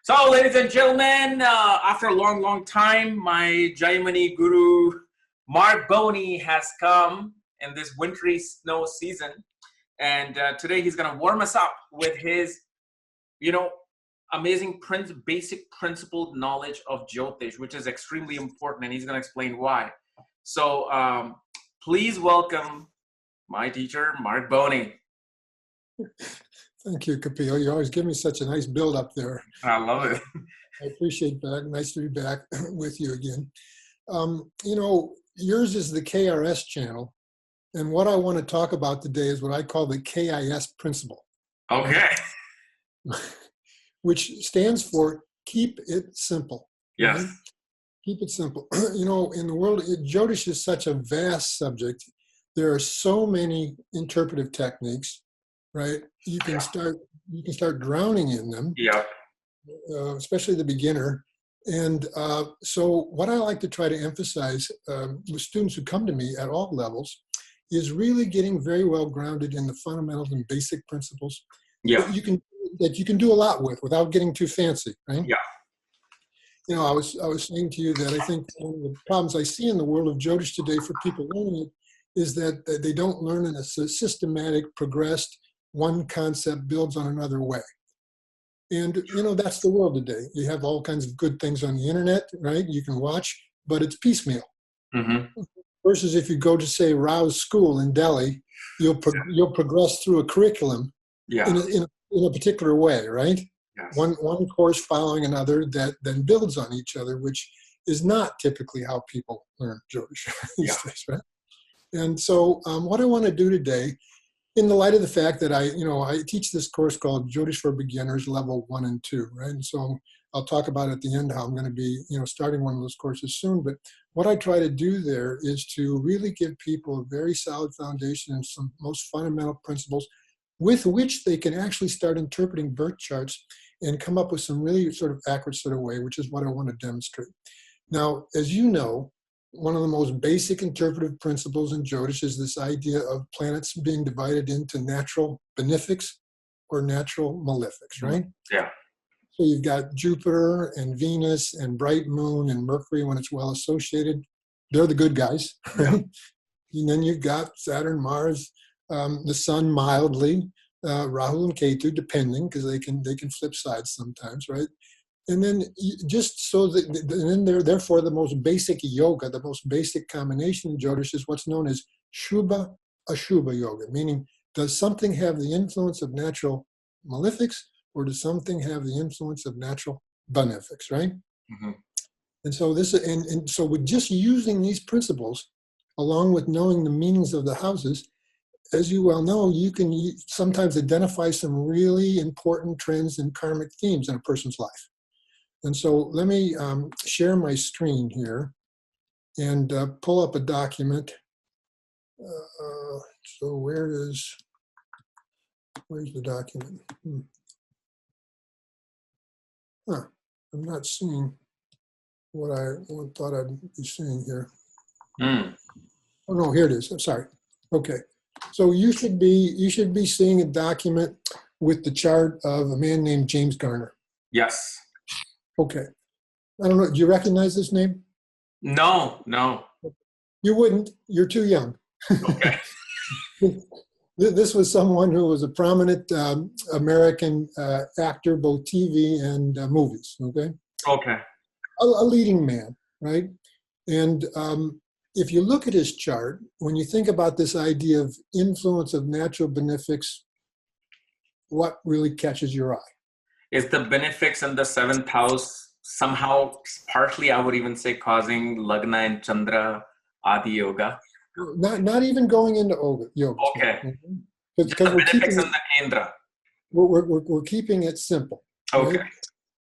So, ladies and gentlemen, after a long time, my Jaimini guru, Marc Boney, has come in this wintry snow season. And today he's going to warm us up with his, amazing basic principled knowledge of Jyotish, which is extremely important. And he's going to explain why. So please welcome my teacher, Marc Boney. Thank you, Kapiel. You always give me such a nice build up there. I love it. I appreciate that. Nice to be back with you again. Yours is the KRS channel. And what I want to talk about today is what I call the KIS principle. Okay. Which stands for keep it simple. Yes. Right? Keep it simple. In the world, Jyotish is such a vast subject. There are so many interpretive techniques. Right, you can start drowning in them. Yeah. Especially the beginner. And so, what I like to try to emphasize with students who come to me at all levels is really getting very well grounded in the fundamentals and basic principles. Yeah. That you can do a lot with without getting too fancy. Right. Yeah. I was saying to you that I think one of the problems I see in the world of Jyotish today for people learning it is that they don't learn in a systematic, progressed. One concept builds on another way. And, that's the world today. You have all kinds of good things on the internet, right? You can watch, but it's piecemeal. Mm-hmm. Versus if you go to, say, Rao's school in Delhi, you'll progress through a curriculum in a particular way, right? Yes. One course following another that then builds on each other, which is not typically how people learn Jyotish these days, right? And so what I want to do today, in the light of the fact that I teach this course called Jyotish for Beginners, Level 1 and 2, right? And so I'll talk about at the end how I'm going to be, starting one of those courses soon. But what I try to do there is to really give people a very solid foundation and some most fundamental principles with which they can actually start interpreting birth charts and come up with some really sort of accurate sort of way, which is what I want to demonstrate. Now, as you know, one of the most basic interpretive principles in Jyotish is this idea of planets being divided into natural benefics or natural malefics, right? Yeah. So you've got Jupiter and Venus and bright moon and Mercury when it's well associated. They're the good guys, right? Yeah. And then you've got Saturn, Mars, the Sun mildly, Rahu and Ketu, depending, because they can flip sides sometimes, right? And then just so that, and then therefore the most basic yoga, the most basic combination in Jyotish is what's known as Shubha Ashubha yoga, meaning does something have the influence of natural malefics or does something have the influence of natural benefics, right? Mm-hmm. And so so with just using these principles, along with knowing the meanings of the houses, as you well know, you can sometimes identify some really important trends and karmic themes in a person's life. And so let me share my screen here and pull up a document. So where's the document? I'm not seeing what I thought I'd be seeing here. Oh no, here it is. I'm sorry. Okay. So you should be seeing a document with the chart of a man named James Garner. Yes. Okay. I don't know. Do you recognize this name? No. You wouldn't. You're too young. Okay. This was someone who was a prominent American actor, both TV and movies. Okay. Okay. A leading man, right? And if you look at his chart, when you think about this idea of influence of natural benefics, what really catches your eye? Is the benefics in the 7th house somehow, partly, I would even say, causing Lagna and Chandra Adi Yoga? Not even going into yoga. Okay. Because we're keeping in the Kendra. We're keeping it simple. Okay. Right?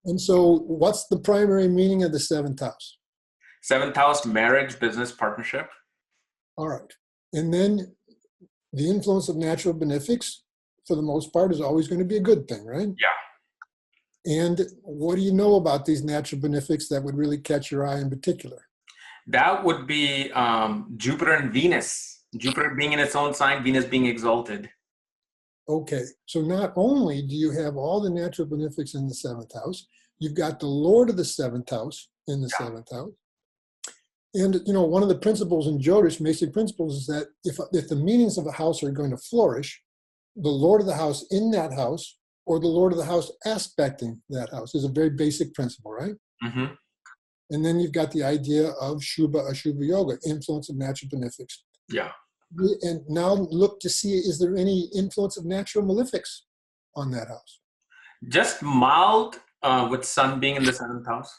And so what's the primary meaning of the 7th house? 7th house, marriage, business, partnership. All right. And then the influence of natural benefics, for the most part, is always going to be a good thing, right? Yeah. And what do you know about these natural benefics that would really catch your eye in particular? That would be Jupiter and Venus. Jupiter being in its own sign, Venus being exalted. Okay, so not only do you have all the natural benefics in the seventh house, you've got the Lord of the seventh house in the seventh house. And, you know, one of the principles in Jyotish, basic principles, is that if the meanings of a house are going to flourish, the Lord of the house in that house or the Lord of the house aspecting that house is a very basic principle, right? Mm-hmm. And then you've got the idea of Shubha Ashubha Yoga, influence of natural benefics. Yeah. And now look to see, is there any influence of natural malefics on that house? Just mild with sun being in the seventh house.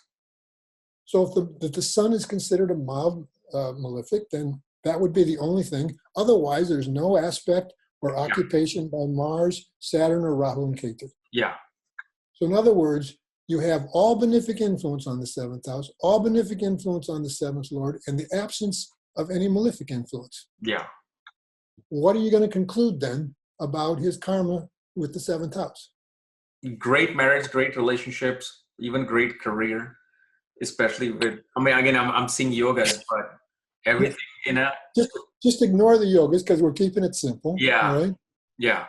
So if the sun is considered a mild malefic, then that would be the only thing. Otherwise, there's no aspect or occupation by Mars, Saturn, or Rahu and Ketu. Yeah. So in other words, you have all benefic influence on the seventh house, all benefic influence on the seventh lord, and the absence of any malefic influence. Yeah. What are you going to conclude then about his karma with the seventh house? Great marriage, great relationships, even great career, especially with, I mean, again, I'm seeing yogas, but everything in a... Just ignore the yogas because we're keeping it simple. Yeah. Right? Yeah.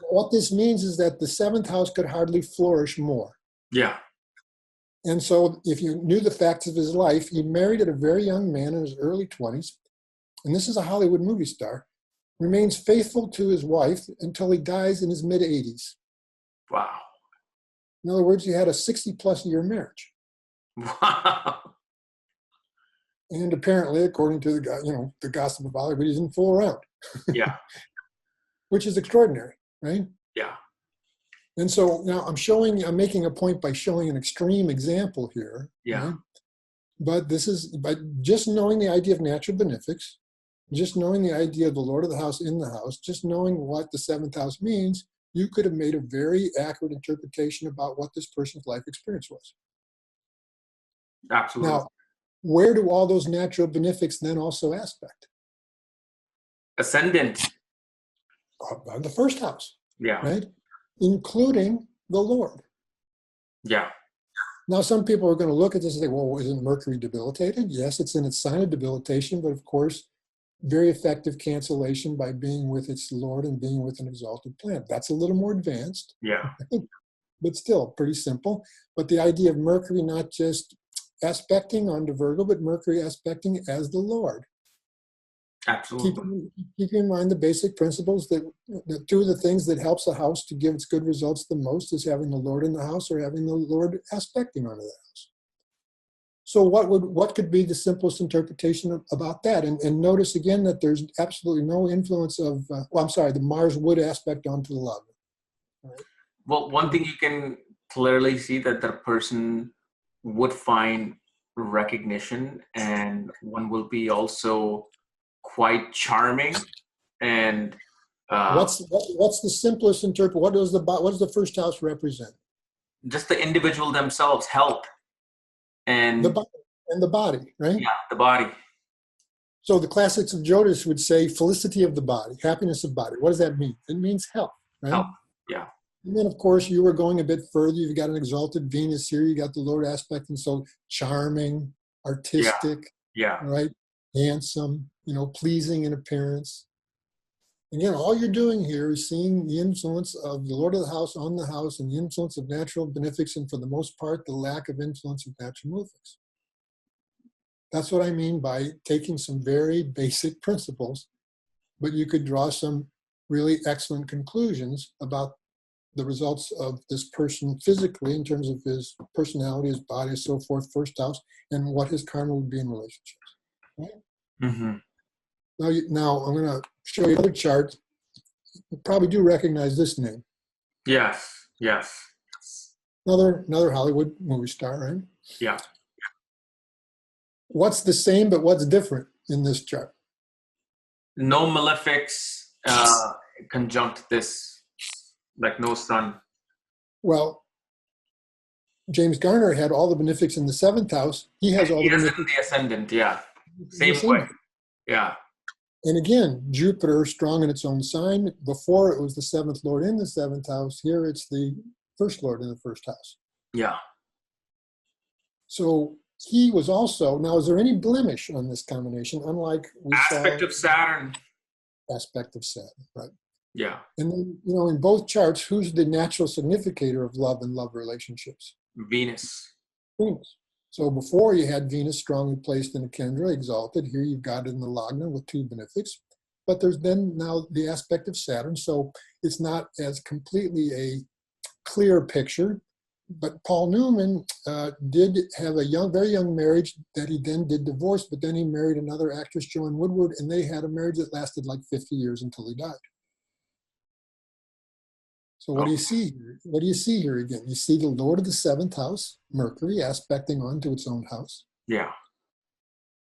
What this means is that the seventh house could hardly flourish more. Yeah. And so if you knew the facts of his life, he married at a very young man in his early 20s, and this is a Hollywood movie star, remains faithful to his wife until he dies in his mid-80s. Wow. In other words, he had a 60-plus year marriage. Wow. And apparently, according to the gossip of Hollywood, he didn't fool around. Yeah. Which is extraordinary, right? Yeah. And so now I'm making a point by showing an extreme example here. Yeah. Right? But this is by just knowing the idea of natural benefics, just knowing the idea of the Lord of the house in the house, just knowing what the seventh house means, you could have made a very accurate interpretation about what this person's life experience was. Absolutely. Now, where do all those natural benefics then also aspect? Ascendant. On the first house. Yeah. Right? Including the Lord. Yeah. Now, some people are going to look at this and say, well, isn't Mercury debilitated? Yes, it's in its sign of debilitation, but of course, very effective cancellation by being with its Lord and being with an exalted planet. That's a little more advanced. Yeah. But still pretty simple. But the idea of Mercury not just aspecting onto Virgo, but Mercury aspecting as the Lord. Absolutely. Keep in mind the basic principles that two of the things that helps a house to give its good results the most is having the Lord in the house or having the Lord aspecting onto the house. So what could be the simplest interpretation about that? And notice again that there's absolutely no influence of, the Mars would aspect onto the love. Right? Well, one thing you can clearly see that the person would find recognition, and one will be also quite charming. And what's the simplest interpretation? What does the first house represent? Just the individual themselves, health, and the body, right? Yeah, the body. So the classics of Jyotish would say felicity of the body, happiness of body. What does that mean? It means health, right? Health. Yeah. And then, of course, you were going a bit further. You've got an exalted Venus here. You got the Lord aspect, and so charming, artistic, right? Handsome, pleasing in appearance. Again, all you're doing here is seeing the influence of the Lord of the house on the house and the influence of natural benefics, and for the most part, the lack of influence of natural malefics. That's what I mean by taking some very basic principles, but you could draw some really excellent conclusions about the results of this person physically in terms of his personality, his body, and so forth, first house, and what his karma would be in relationships. Right? Mm-hmm. Now I'm going to show you another chart. You probably do recognize this name. Yes. Yes. Another Hollywood movie star, right? Yeah. What's the same, but what's different in this chart? No malefics conjunct this, like no sun. Well, James Garner had all the benefics in the seventh house. He has all the benefics in the ascendant, yeah. Same way. Yeah. And again, Jupiter strong in its own sign. Before it was the seventh lord in the seventh house. Here it's the first lord in the first house. Yeah. So he was also, now is there any blemish on this combination? Unlike we aspect saw, of Saturn. Aspect of Saturn, right. Yeah. And then, in both charts, who's the natural significator of love and love relationships? Venus. Venus. So before you had Venus strongly placed in the Kendra, exalted. Here you've got it in the Lagna with two benefics. But there's then now the aspect of Saturn. So it's not as completely a clear picture. But Paul Newman did have a very young marriage that he then did divorce, but then he married another actress, Joan Woodward, and they had a marriage that lasted like 50 years until he died. So what do you see here? What do you see here again? You see the Lord of the seventh house, Mercury, aspecting onto its own house. Yeah.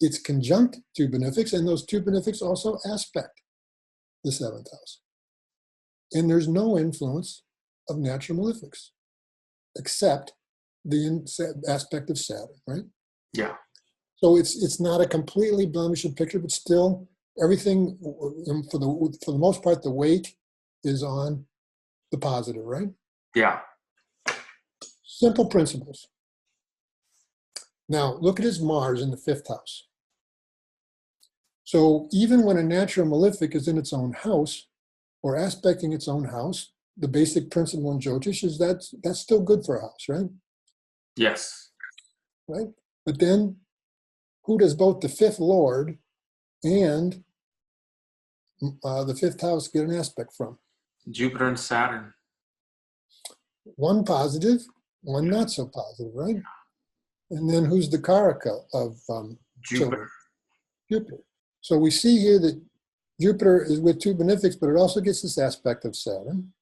It's conjunct two benefics, and those two benefics also aspect the seventh house. And there's no influence of natural malefics, except the aspect of Saturn, right? Yeah. So it's not a completely blemished picture, but still everything, for the most part, the weight is on the positive, right? Yeah. Simple principles. Now, look at his Mars in the fifth house. So even when a natural malefic is in its own house or aspecting its own house, the basic principle in Jyotish is that that's still good for a house, right? Yes. Right? But then who does both the fifth lord and the fifth house get an aspect from? Jupiter and Saturn. One positive, one not so positive, right? And then who's the Karaka of children? Jupiter. So we see here that Jupiter is with two benefics, but it also gets this aspect of Saturn.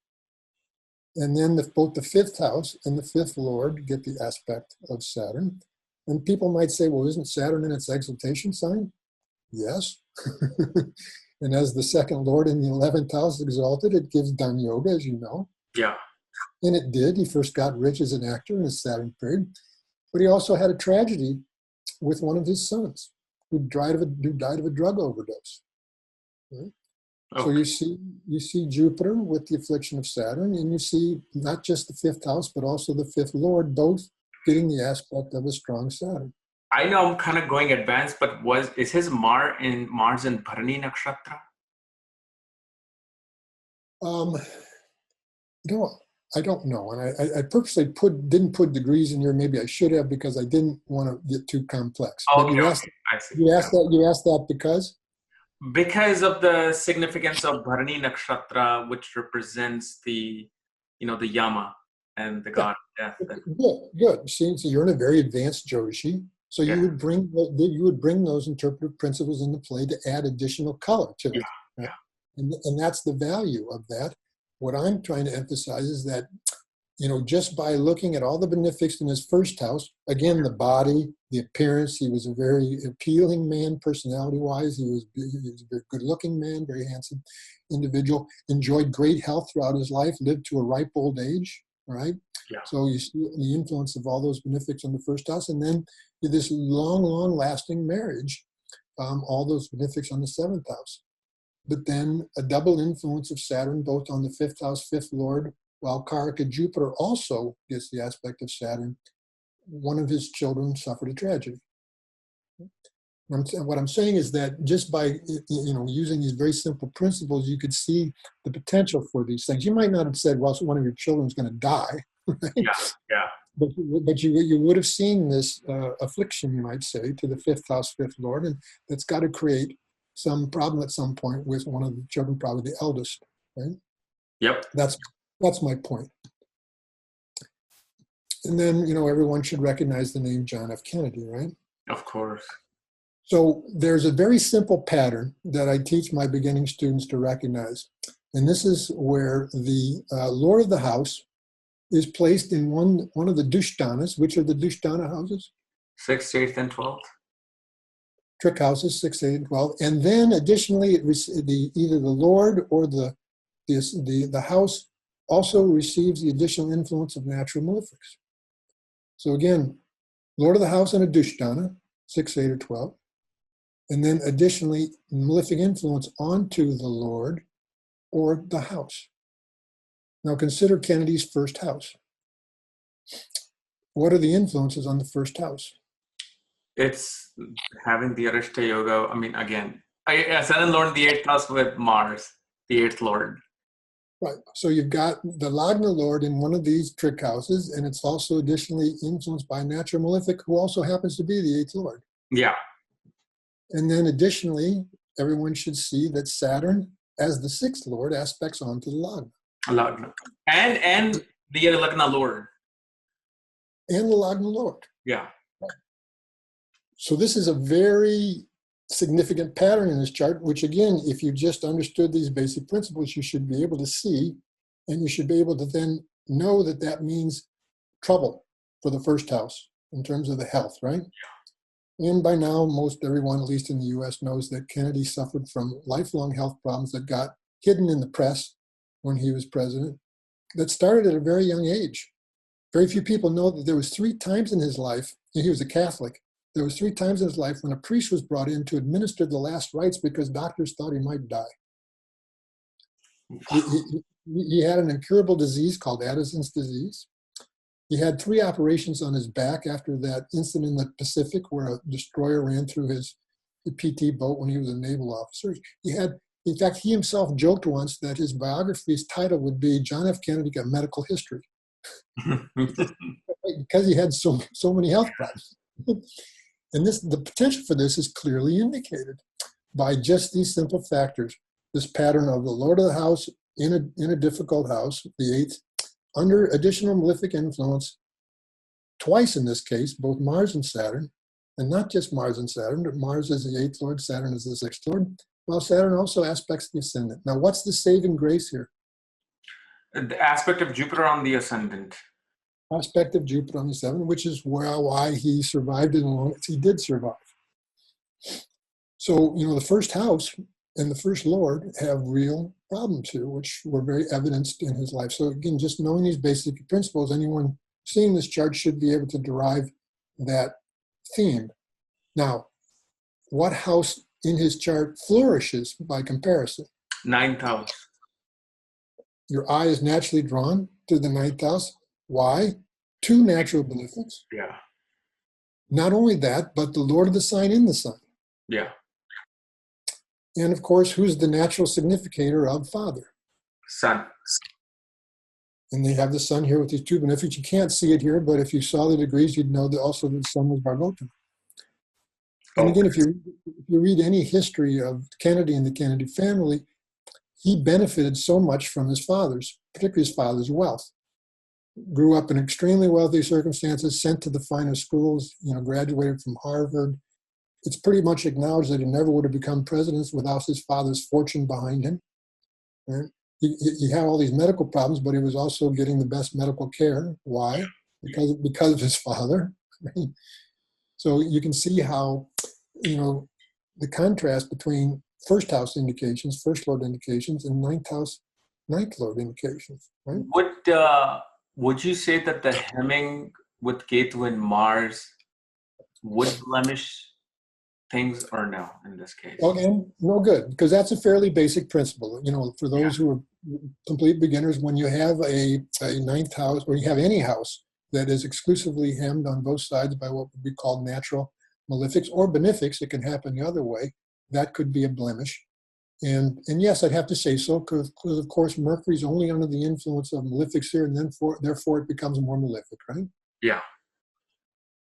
And then both the fifth house and the fifth lord get the aspect of Saturn. And people might say, well, isn't Saturn in its exaltation sign? Yes. And as the second lord in the 11th house exalted, it gives Dhan Yoga, as you know. Yeah. And it did. He first got rich as an actor in his Saturn period. But he also had a tragedy with one of his sons who died of a drug overdose. Right? Okay. So you see Jupiter with the affliction of Saturn, and you see not just the fifth house, but also the fifth lord, both getting the aspect of a strong Saturn. I know I'm kind of going advanced, but is his Mars in Bharani Nakshatra? I don't know, and I purposely didn't put degrees in here. Maybe I should have, because I didn't want to get too complex. Okay, but you asked that because of the significance of Bharani Nakshatra, which represents the Yama and the god of death. Good. See, so you're in a very advanced Jyotishi. So you would bring those interpretive principles into play to add additional color to it. Right? And that's the value of that. What I'm trying to emphasize is that, just by looking at all the benefics in his first house, again, the body, the appearance, he was a very appealing man personality-wise. He was a very good-looking man, very handsome individual, enjoyed great health throughout his life, lived to a ripe old age, right? Yeah. So you see the influence of all those benefics in the first house, and then this long-lasting marriage, all those benefics on the seventh house. But then a double influence of Saturn, both on the fifth house, fifth lord, while Karaka Jupiter also gets the aspect of Saturn. One of his children suffered a tragedy. What I'm saying is that just by using these very simple principles, you could see the potential for these things. You might not have said, well, one of your children's going to die. Right? Yeah. But you would have seen this affliction, you might say, to the fifth house, fifth lord, and that's got to create some problem at some point with one of the children, probably the eldest, right? Yep. That's my point. And then, everyone should recognize the name John F. Kennedy, right? Of course. So there's a very simple pattern that I teach my beginning students to recognize. And this is where the lord of the house is placed in one of the Dushthanas. Which are the Dushtana houses? 6th, 8th, and 12th. Trick houses, 6, 8, and 12. And then additionally, either the lord or the house also receives the additional influence of natural malefics. So again, lord of the house and a Dushtana, 6, 8, or 12. And then additionally, malefic influence onto the lord or the house. Now consider Kennedy's first house. What are the influences on the first house? It's having the Arishta Yoga. I mean, again, Sun and Lord in the 8th house with Mars, the 8th Lord. Right. So you've got the Lagna Lord in one of these trick houses, and it's also additionally influenced by a natural malefic who also happens to be the 8th Lord. Yeah. And then additionally, everyone should see that Saturn, as the 6th Lord, aspects onto the Lagna. Lagna. And the Lagna Lord. And the Lagna Lord. Yeah. So this is a very significant pattern in this chart, which again, if you just understood these basic principles, you should be able to see, and you should be able to then know that that means trouble for the first house in terms of the health, right? And by now, most everyone, at least in the US, knows that Kennedy suffered from lifelong health problems that got hidden in the press when he was president, that started at a very young age. Very few people know that there was 3 times in his life, and he was a Catholic, there was 3 times in his life when a priest was brought in to administer the last rites because doctors thought he might die. He had an incurable disease called Addison's disease. He had 3 operations on his back after that incident in the Pacific where a destroyer ran through his PT boat when he was a naval officer. In fact, he himself joked once that his biography's title would be John F. Kennedy, A Medical History, because he had so many health problems. And the potential for this is clearly indicated by just these simple factors. This pattern of the Lord of the house in a difficult house, the 8th, under additional malefic influence, twice in this case, both Mars and Saturn, and not just Mars and Saturn, but Mars is the 8th Lord, Saturn is the 6th Lord, while Saturn also aspects the ascendant. Now, what's the saving grace here? The aspect of Jupiter on the ascendant. Aspect of Jupiter on the 7th, which is why he survived as long as he did survive. So, the first house and the first Lord have real problems here, which were very evidenced in his life. So again, just knowing these basic principles, anyone seeing this chart should be able to derive that theme. Now, what house in his chart flourishes by comparison? 9th house. Your eye is naturally drawn to the 9th house. Why? 2 natural benefics. Yeah. Not only that, but the Lord of the sign in the sun. Yeah. And of course, who's the natural significator of father? Sun. And they have the sun here with these 2 benefics. You can't see it here, but if you saw the degrees, you'd know that also the sun was Bhargota. And again, if you read any history of Kennedy and the Kennedy family, he benefited so much from his father's, particularly his father's wealth. Grew up in extremely wealthy circumstances, sent to the finest schools, graduated from Harvard. It's pretty much acknowledged that he never would have become president without his father's fortune behind him. Right? He had all these medical problems, but he was also getting the best medical care. Why? Because of his father. Right? So you can see how, the contrast between first house indications, first lord indications, and 9th house, 9th lord indications. Right? Would you say that the hemming with Ketu and Mars would blemish things or no in this case? Again, no good, because that's a fairly basic principle. For those who are complete beginners, when you have a 9th house, or you have any house that is exclusively hemmed on both sides by what would be called natural malefics or benefics, it can happen the other way. That could be a blemish. And yes, I'd have to say so, because of course Mercury's only under the influence of malefics here, and then therefore it becomes more malefic, right? Yeah.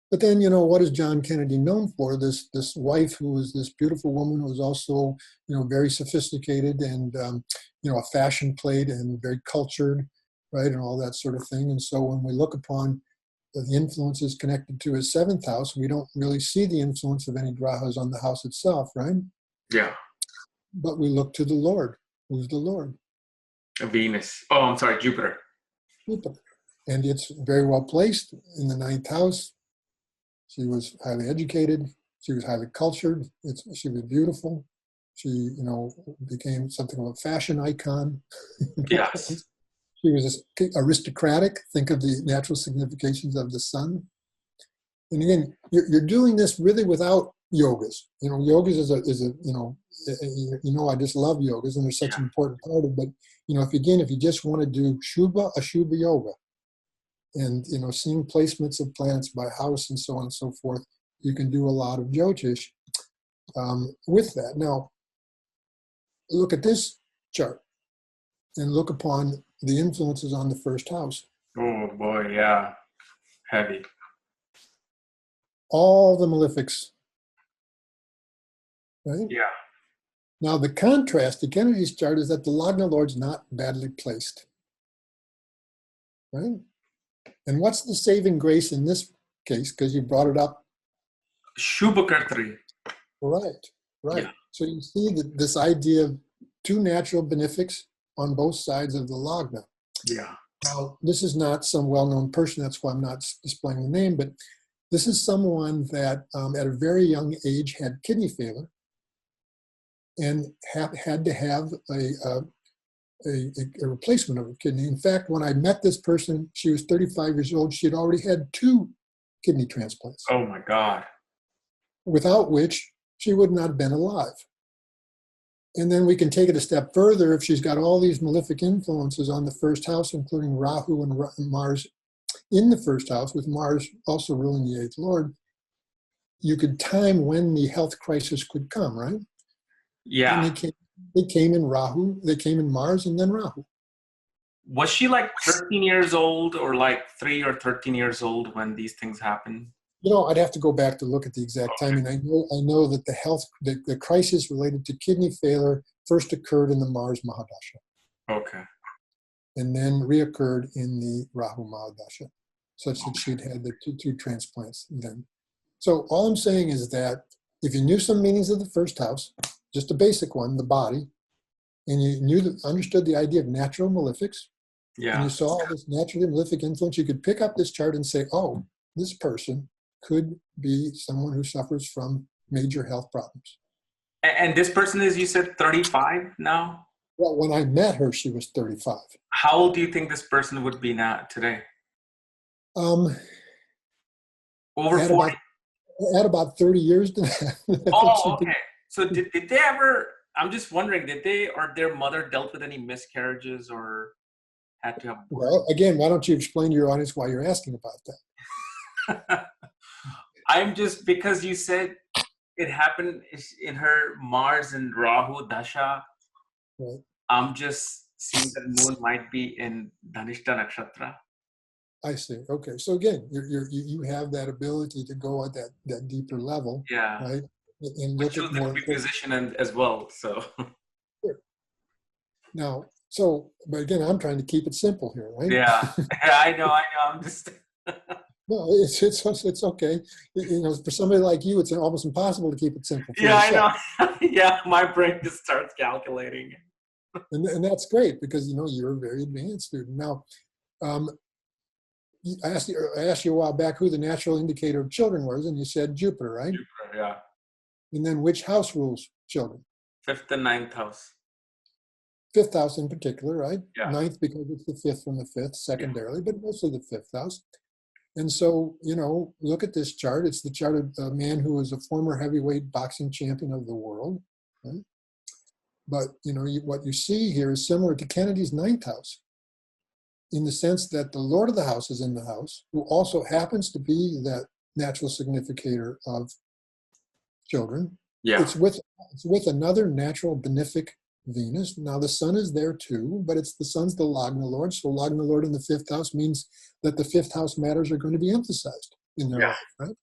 But then, what is John Kennedy known for? This wife who was this beautiful woman who was also, very sophisticated and, a fashion plate and very cultured, right, and all that sort of thing. And so when we look upon the influences connected to his 7th house, we don't really see the influence of any grahas on the house itself, right? Yeah. But we look to the Lord. Who's the Lord? Venus. Oh, I'm sorry, Jupiter. Jupiter. And it's very well placed in the 9th house. She was highly educated. She was highly cultured. She was beautiful. She, became something of a fashion icon. Yes. She was aristocratic. Think of the natural significations of the sun. And again, you're doing this really without yogas. Yogas is I just love yogas, and they're such an important part of it. But, if you just want to do Ashubha yoga, and, seeing placements of planets by house and so on and so forth, you can do a lot of Jyotish with that. Now, look at this chart. and look upon the influences on the first house. Oh boy, yeah. Heavy. All the malefics, right? Yeah. Now, the contrast to Kennedy's chart is that the Lagna Lord's not badly placed, right? And what's the saving grace in this case? Because you brought it up. Shubhakartri. Right, right. Yeah. So you see that this idea of two natural benefics on both sides of the Lagna. Yeah. Now, this is not some well-known person. That's why I'm not displaying the name, but this is someone that at a very young age had kidney failure and had to have a replacement of a kidney. In fact, when I met this person, she was 35 years old. She had already had 2 kidney transplants, Oh my God. without which she would not have been alive. And then we can take it a step further. If she's got all these malefic influences on the first house, including Rahu and Mars in the first house, with Mars also ruling the 8th Lord, you could time when the health crisis could come, right? Yeah. And they came in Rahu, they came in Mars, and then Rahu. Was she like 13 years old or like 3 or 13 years old when these things happened? You know, I'd have to go back to look at the exact timing. I know that the crisis related to kidney failure first occurred in the Mars Mahadasha, Okay. and then reoccurred in the Rahu Mahadasha, such that she'd had the two transplants then. So all I'm saying is that if you knew some meanings of the first house, just a basic one, the body, and you understood the idea of natural malefics, and Yeah. you saw all this naturally malefic influence, you could pick up this chart and say, oh, this person could be someone who suffers from major health problems. And this person is, you said, 35 now? Well, when I met her, she was 35. How old do you think this person would be now today? Over Over 40? At about 30 years. Oh, okay. So did they ever, I'm just wondering, did they or their mother dealt with any miscarriages or had to have? Well, again, why don't you explain to your audience why you're asking about that? I'm just, because you said it happened in her Mars and Rahu Dasha. Right. I'm just seeing that moon might be in Dhanishta Nakshatra. I see. Okay. So again, you have that ability to go at that deeper level. Yeah. Right. And Which look at shows more the preposition as well. So. Sure. Now, but again, I'm trying to keep it simple here, right? Yeah. I know. I'm just. No, it's okay. You know, for somebody like you, it's almost impossible to keep it simple. Yeah, yourself. I know. Yeah, my brain just starts calculating. And that's great because, you know, you're a very advanced student. Now, I asked you a while back who the natural indicator of children was, and you said Jupiter, right? Jupiter, yeah. And then which house rules children? 5th and 9th house. 5th house in particular, right? Yeah. 9th because it's the 5th from the 5th, secondarily, but mostly the 5th house. And so, you know, look at this chart. It's the chart of a man who was a former heavyweight boxing champion of the world. Right? But, you know, what you see here is similar to Kennedy's 9th house in the sense that the Lord of the house is in the house, who also happens to be that natural significator of children. Yeah. It's with another natural benefic Venus. Now the sun is there too, but the sun's the Lagna Lord. So Lagna Lord in the 5th house means that the 5th house matters are going to be emphasized in their life, right?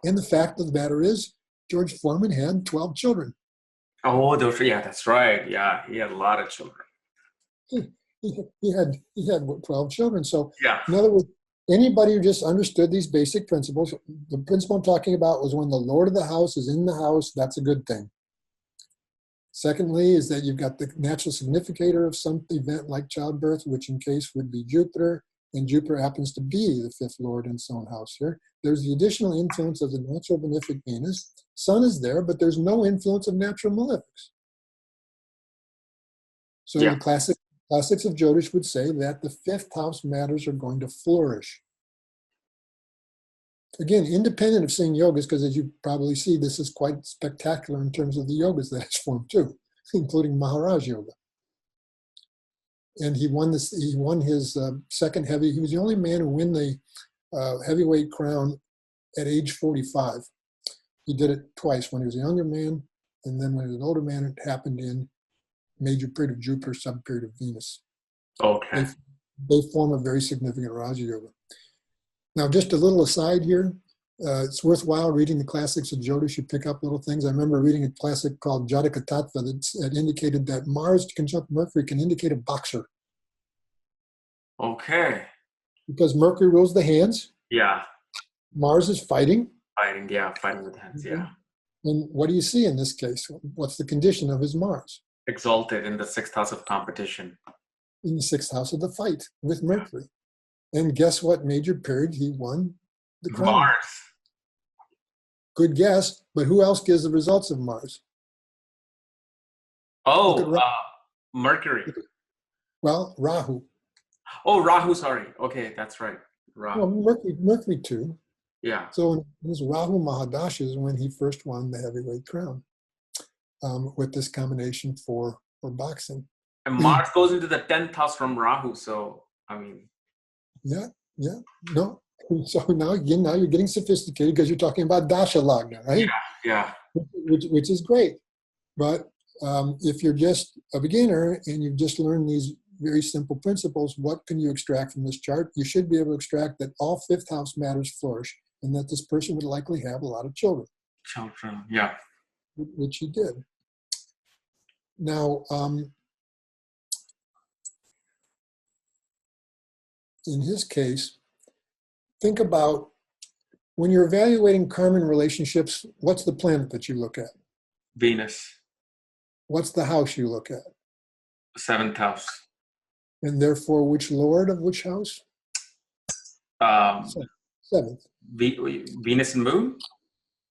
And the fact of the matter is, George Foreman had 12 children. Oh, yeah, that's right. Yeah, he had a lot of children. He had 12 children. So yeah. In other words, anybody who just understood these basic principles, the principle I'm talking about was when the Lord of the house is in the house, that's a good thing. Secondly, is that you've got the natural significator of some event like childbirth, which in case would be Jupiter, and Jupiter happens to be the 5th Lord in its own house here. There's the additional influence of the natural benefic Venus. Sun is there, but there's no influence of natural malefics. So the classics of Jyotish would say that the 5th house matters are going to flourish. Again, independent of seeing yogas, because as you probably see, this is quite spectacular in terms of the yogas that it's formed too, including Maharaj Yoga. And he won his second heavy. He was the only man who won the heavyweight crown at age 45. He did it twice, when he was a younger man, and then when he was an older man, it happened in major period of Jupiter, sub-period of Venus. Okay. They form a very significant Raja Yoga. Now, just a little aside here. It's worthwhile reading the classics of Jyotish. You pick up little things. I remember reading a classic called Jataka Tattva that indicated that Mars conjunct Mercury can indicate a boxer. Okay. Because Mercury rules the hands. Yeah. Mars is fighting. Fighting with hands, yeah. And what do you see in this case? What's the condition of his Mars? Exalted in the 6th house of competition. In the 6th house of the fight with Mercury. And guess what major period he won the crown? Mars. Good guess, but who else gives the results of Mars? Mercury. Well, Rahu. Oh, Rahu, sorry. Okay, that's right. Rahu. Well, Mercury too. Yeah. So in his Rahu Mahadash is when he first won the heavyweight crown with this combination for boxing. And Mars goes into the 10th house from Rahu, so, I mean. Yeah. No. So now you're getting sophisticated because you're talking about Dasha Lagna, right? Yeah. Which is great. But if you're just a beginner and you've just learned these very simple principles, what can you extract from this chart? You should be able to extract that all 5th house matters flourish and that this person would likely have a lot of children. Children, yeah. Which he did. Now, in his case, think about when you're evaluating Karman relationships, what's the planet that you look at? Venus. What's the house you look at? 7th house. And therefore, which lord of which house? 7th. Venus and Moon?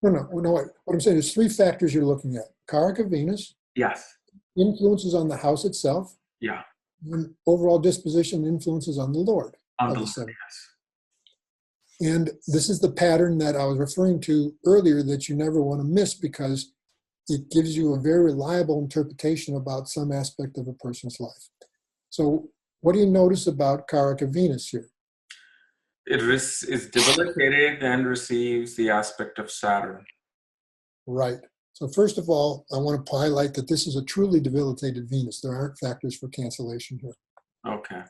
No. What I'm saying is 3 factors you're looking at. Karaka Venus. Yes. Influences on the house itself. Yeah. And overall disposition influences on the lord. On the Lord, yes. And this is the pattern that I was referring to earlier that you never want to miss because it gives you a very reliable interpretation about some aspect of a person's life. So what do you notice about Karaka Venus here? It is debilitated and receives the aspect of Saturn. Right. So first of all, I want to highlight that this is a truly debilitated Venus. There aren't factors for cancellation here. Okay.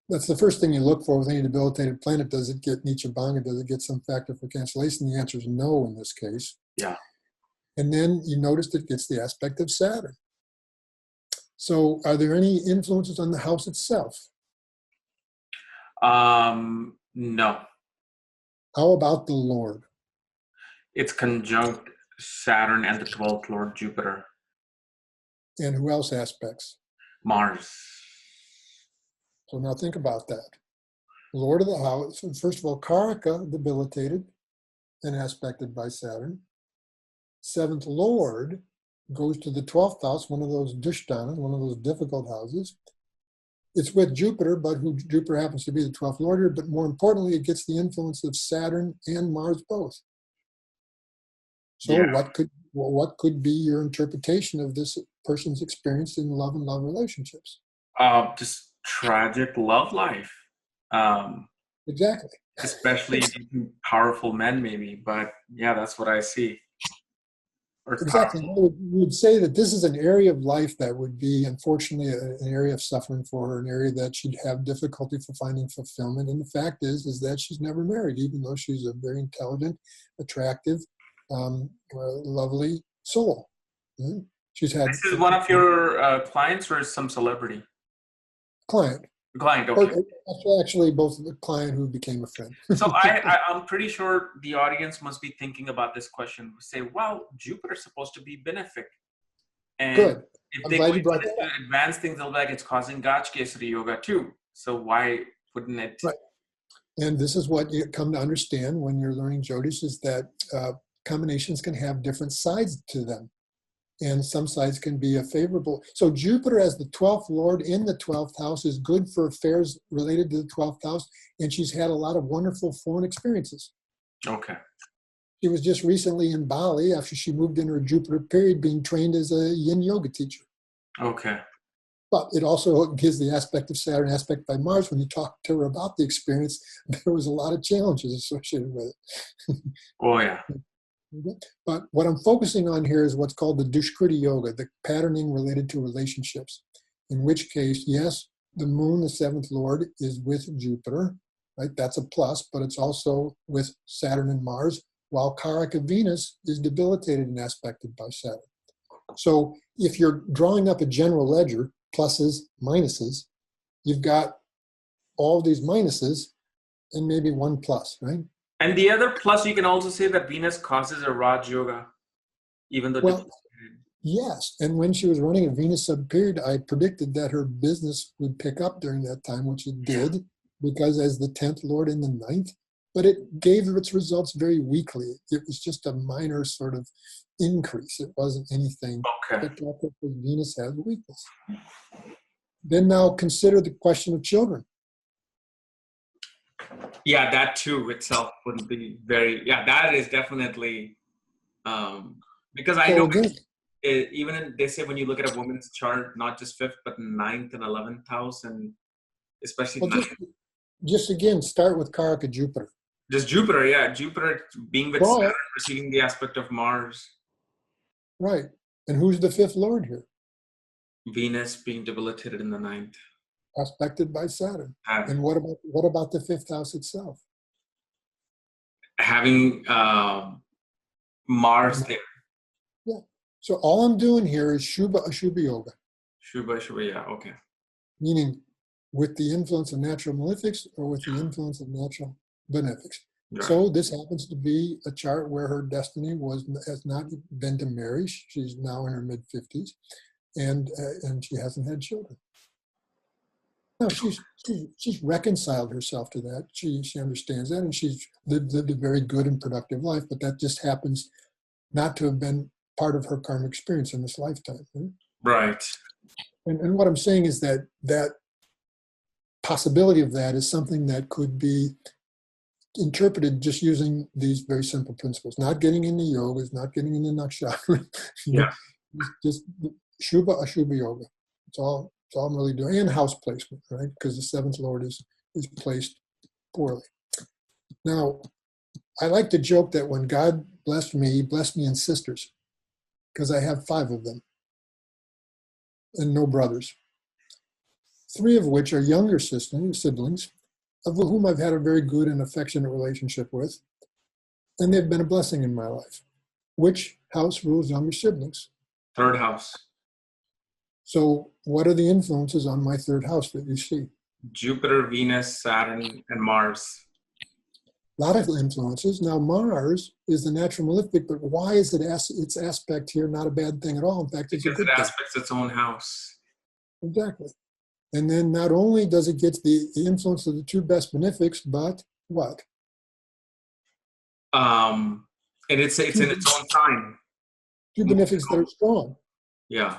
That's the first thing you look for with any debilitated planet. Does it get Nietzsche Banga? Does it get some factor for cancellation? The answer is no in this case. Yeah. And then you notice it gets the aspect of Saturn. So are there any influences on the house itself? No. How about the Lord? It's conjunct Saturn and the 12th Lord Jupiter. And who else aspects? Mars. So now think about that. Lord of the house, first of all, Karaka, debilitated and aspected by Saturn. 7th Lord goes to the 12th house, one of those Dushtana, one of those difficult houses. It's with Jupiter, but Jupiter happens to be the 12th Lord here, but more importantly, it gets the influence of Saturn and Mars both. So yeah. What could be your interpretation of this person's experience in love and love relationships? Just tragic love life. Exactly. Especially powerful men, maybe. But yeah, that's what I see. Exactly. We would say that this is an area of life that would be, unfortunately, an area of suffering for her, an area that she'd have difficulty for finding fulfillment. And the fact is that she's never married, even though she's a very intelligent, attractive, lovely soul. She's had. This is one of your clients, or some celebrity? Client. Client, okay. Actually, both the client who became a friend. So I'm pretty sure the audience must be thinking about this question. Say, well, Jupiter's supposed to be benefic. And good. If they go into advanced things, they'll be like, it's causing Gaj Kesari Yoga too. So why wouldn't it? Right. And this is what you come to understand when you're learning Jyotish is that combinations can have different sides to them. And some sides can be a favorable. So Jupiter as the 12th Lord in the 12th house is good for affairs related to the 12th house. And she's had a lot of wonderful foreign experiences. Okay. She was just recently in Bali after she moved into her Jupiter period being trained as a yin yoga teacher. Okay. But it also gives the aspect of Saturn, aspect by Mars. When you talk to her about the experience, there was a lot of challenges associated with it. Oh, yeah. But what I'm focusing on here is what's called the Dushkriti Yoga, the patterning related to relationships. In which case, yes, the moon, the seventh lord, is with Jupiter, right? That's a plus, but it's also with Saturn and Mars, while Karaka Venus is debilitated and aspected by Saturn. So if you're drawing up a general ledger, pluses, minuses, you've got all these minuses and maybe one plus, right? And the other plus, you can also say that Venus causes a Raj Yoga, even though. Well, yes. And when she was running a Venus sub-period, I predicted that her business would pick up during that time, which it did, because as the 10th lord in the 9th, but it gave its results very weakly. It was just a minor sort of increase. It wasn't anything spectacular because Venus has weakness. Then now consider the question of children. Yeah, that too itself wouldn't be very, that is definitely, because I know they say when you look at a woman's chart, not just 5th, but 9th and 11th house, and especially just again, start with Karaka Jupiter. Just Jupiter, Jupiter being with Saturn, receiving the aspect of Mars. Right. And who's the 5th lord here? Venus being debilitated in the 9th. Aspected by Saturn. And what about the 5th house itself? Having Mars there. Yeah. So all I'm doing here is Shubha Ashubha Yoga. Shubha, okay. Meaning with the influence of natural malefics or with the influence of natural benefics. Right. So this happens to be a chart where her destiny has not been to marry. She's now in her mid-50s, and she hasn't had children. No, she's reconciled herself to that. She understands that, and she's lived a very good and productive life. But that just happens not to have been part of her karmic experience in this lifetime. Right. And what I'm saying is that possibility of that is something that could be interpreted just using these very simple principles. Not getting into yogas, not getting into nakshatra. Just Shubha Ashubha Yoga. It's all I'm really doing. And house placement, right? Because the 7th lord is placed poorly. Now, I like to joke that when God blessed me, he blessed me in sisters, because I have 5 of them and no brothers. 3 of which are younger siblings, of whom I've had a very good and affectionate relationship with, and they've been a blessing in my life. Which house rules younger siblings? 3rd house. So what are the influences on my 3rd house that you see? Jupiter, Venus, Saturn, and Mars. A lot of influences. Now Mars is the natural malefic, but why is its aspect here not a bad thing at all? In fact, it's a good thing. Because it aspects its own house. Exactly. And then not only does it get the influence of the 2 best benefics, but what? And it's in its own sign. 2 benefics that are strong. Yeah.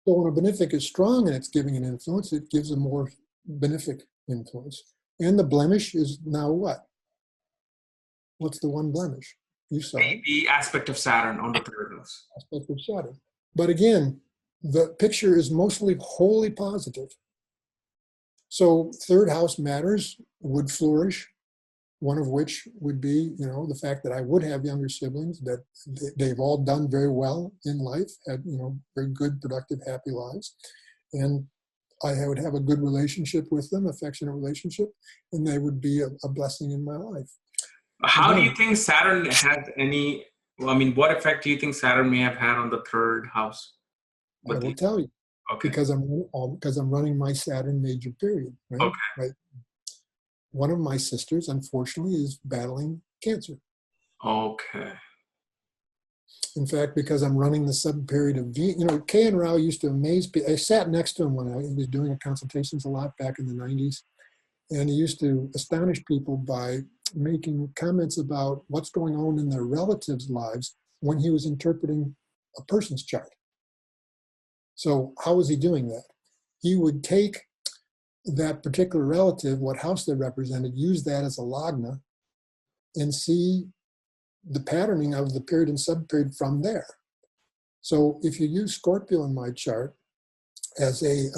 So when a benefic is strong and it's giving an influence, it gives a more benefic influence. And the blemish is now what? What's the one blemish? You saw it. The aspect of Saturn on the 3rd house. Aspect of Saturn. But again, the picture is mostly wholly positive. So 3rd house matters, would flourish, one of which would be, the fact that I would have younger siblings, that they've all done very well in life, had, very good, productive, happy lives. And I would have a good relationship with them, affectionate relationship, and they would be a blessing in my life. How do you think Saturn has what effect do you think Saturn may have had on the 3rd house? I will tell you. Okay. Because I'm running my Saturn major period, right? Okay. Right. One of my sisters, unfortunately, is battling cancer. Okay. In fact, because I'm running the sub-period of Kapiel Raaj used to amaze people. I sat next to him when he was doing consultations a lot back in the 90s. And he used to astonish people by making comments about what's going on in their relatives' lives when he was interpreting a person's chart. So how was he doing that? He would take that particular relative, what house they represented, use that as a lagna, and see the patterning of the period and sub-period from there. So if you use Scorpio in my chart as a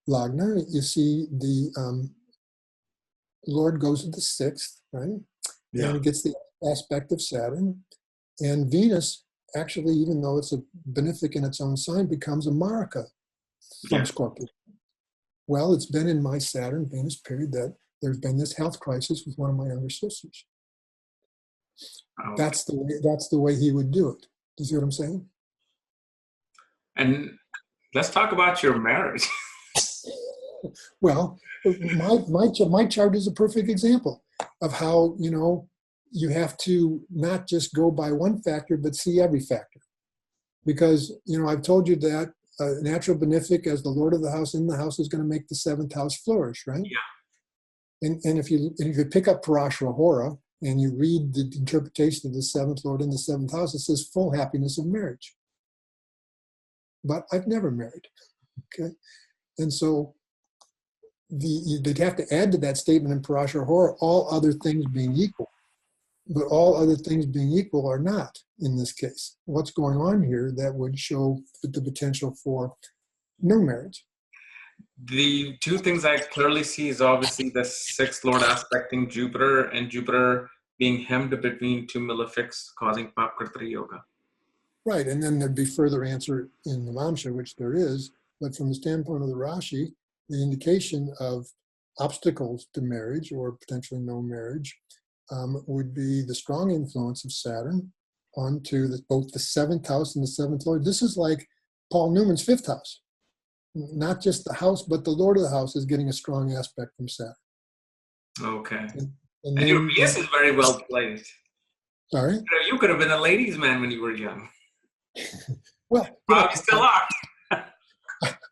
lagna, you see the Lord goes to the 6th, right? Yeah. And it gets the aspect of Saturn. And Venus, actually, even though it's a benefic in its own sign, becomes a Marika from Scorpio. Well, it's been in my Saturn-Venus period that there's been this health crisis with one of my younger sisters. Oh. That's the way he would do it. Do you see what I'm saying? And let's talk about your marriage. Well, my chart is a perfect example of how, you have to not just go by one factor, but see every factor. Because, I've told you that natural benefic as the Lord of the house in the house is going to make the seventh house flourish, right? Yeah. And if you pick up Parashara Hora and you read the interpretation of the seventh Lord in the seventh house, it says full happiness of marriage. But I've never married, okay? And so they'd have to add to that statement in Parashara Hora, all other things being equal. But all other things being equal are not in this case. What's going on here that would show the potential for no marriage? The two things I clearly see is obviously the sixth Lord aspecting Jupiter, and Jupiter being hemmed between two malefics, causing Papkartri Yoga. Right, and then there'd be further answer in the Vamsha, which there is. But from the standpoint of the Rashi, the indication of obstacles to marriage or potentially no marriage would be the strong influence of Saturn onto both the seventh house and the seventh Lord. This is like Paul Newman's fifth house. Not just the house, but the Lord of the house is getting a strong aspect from Saturn. Okay. And your PS is very well placed. Sorry? You could have been a ladies' man when you were young. Well, you still are.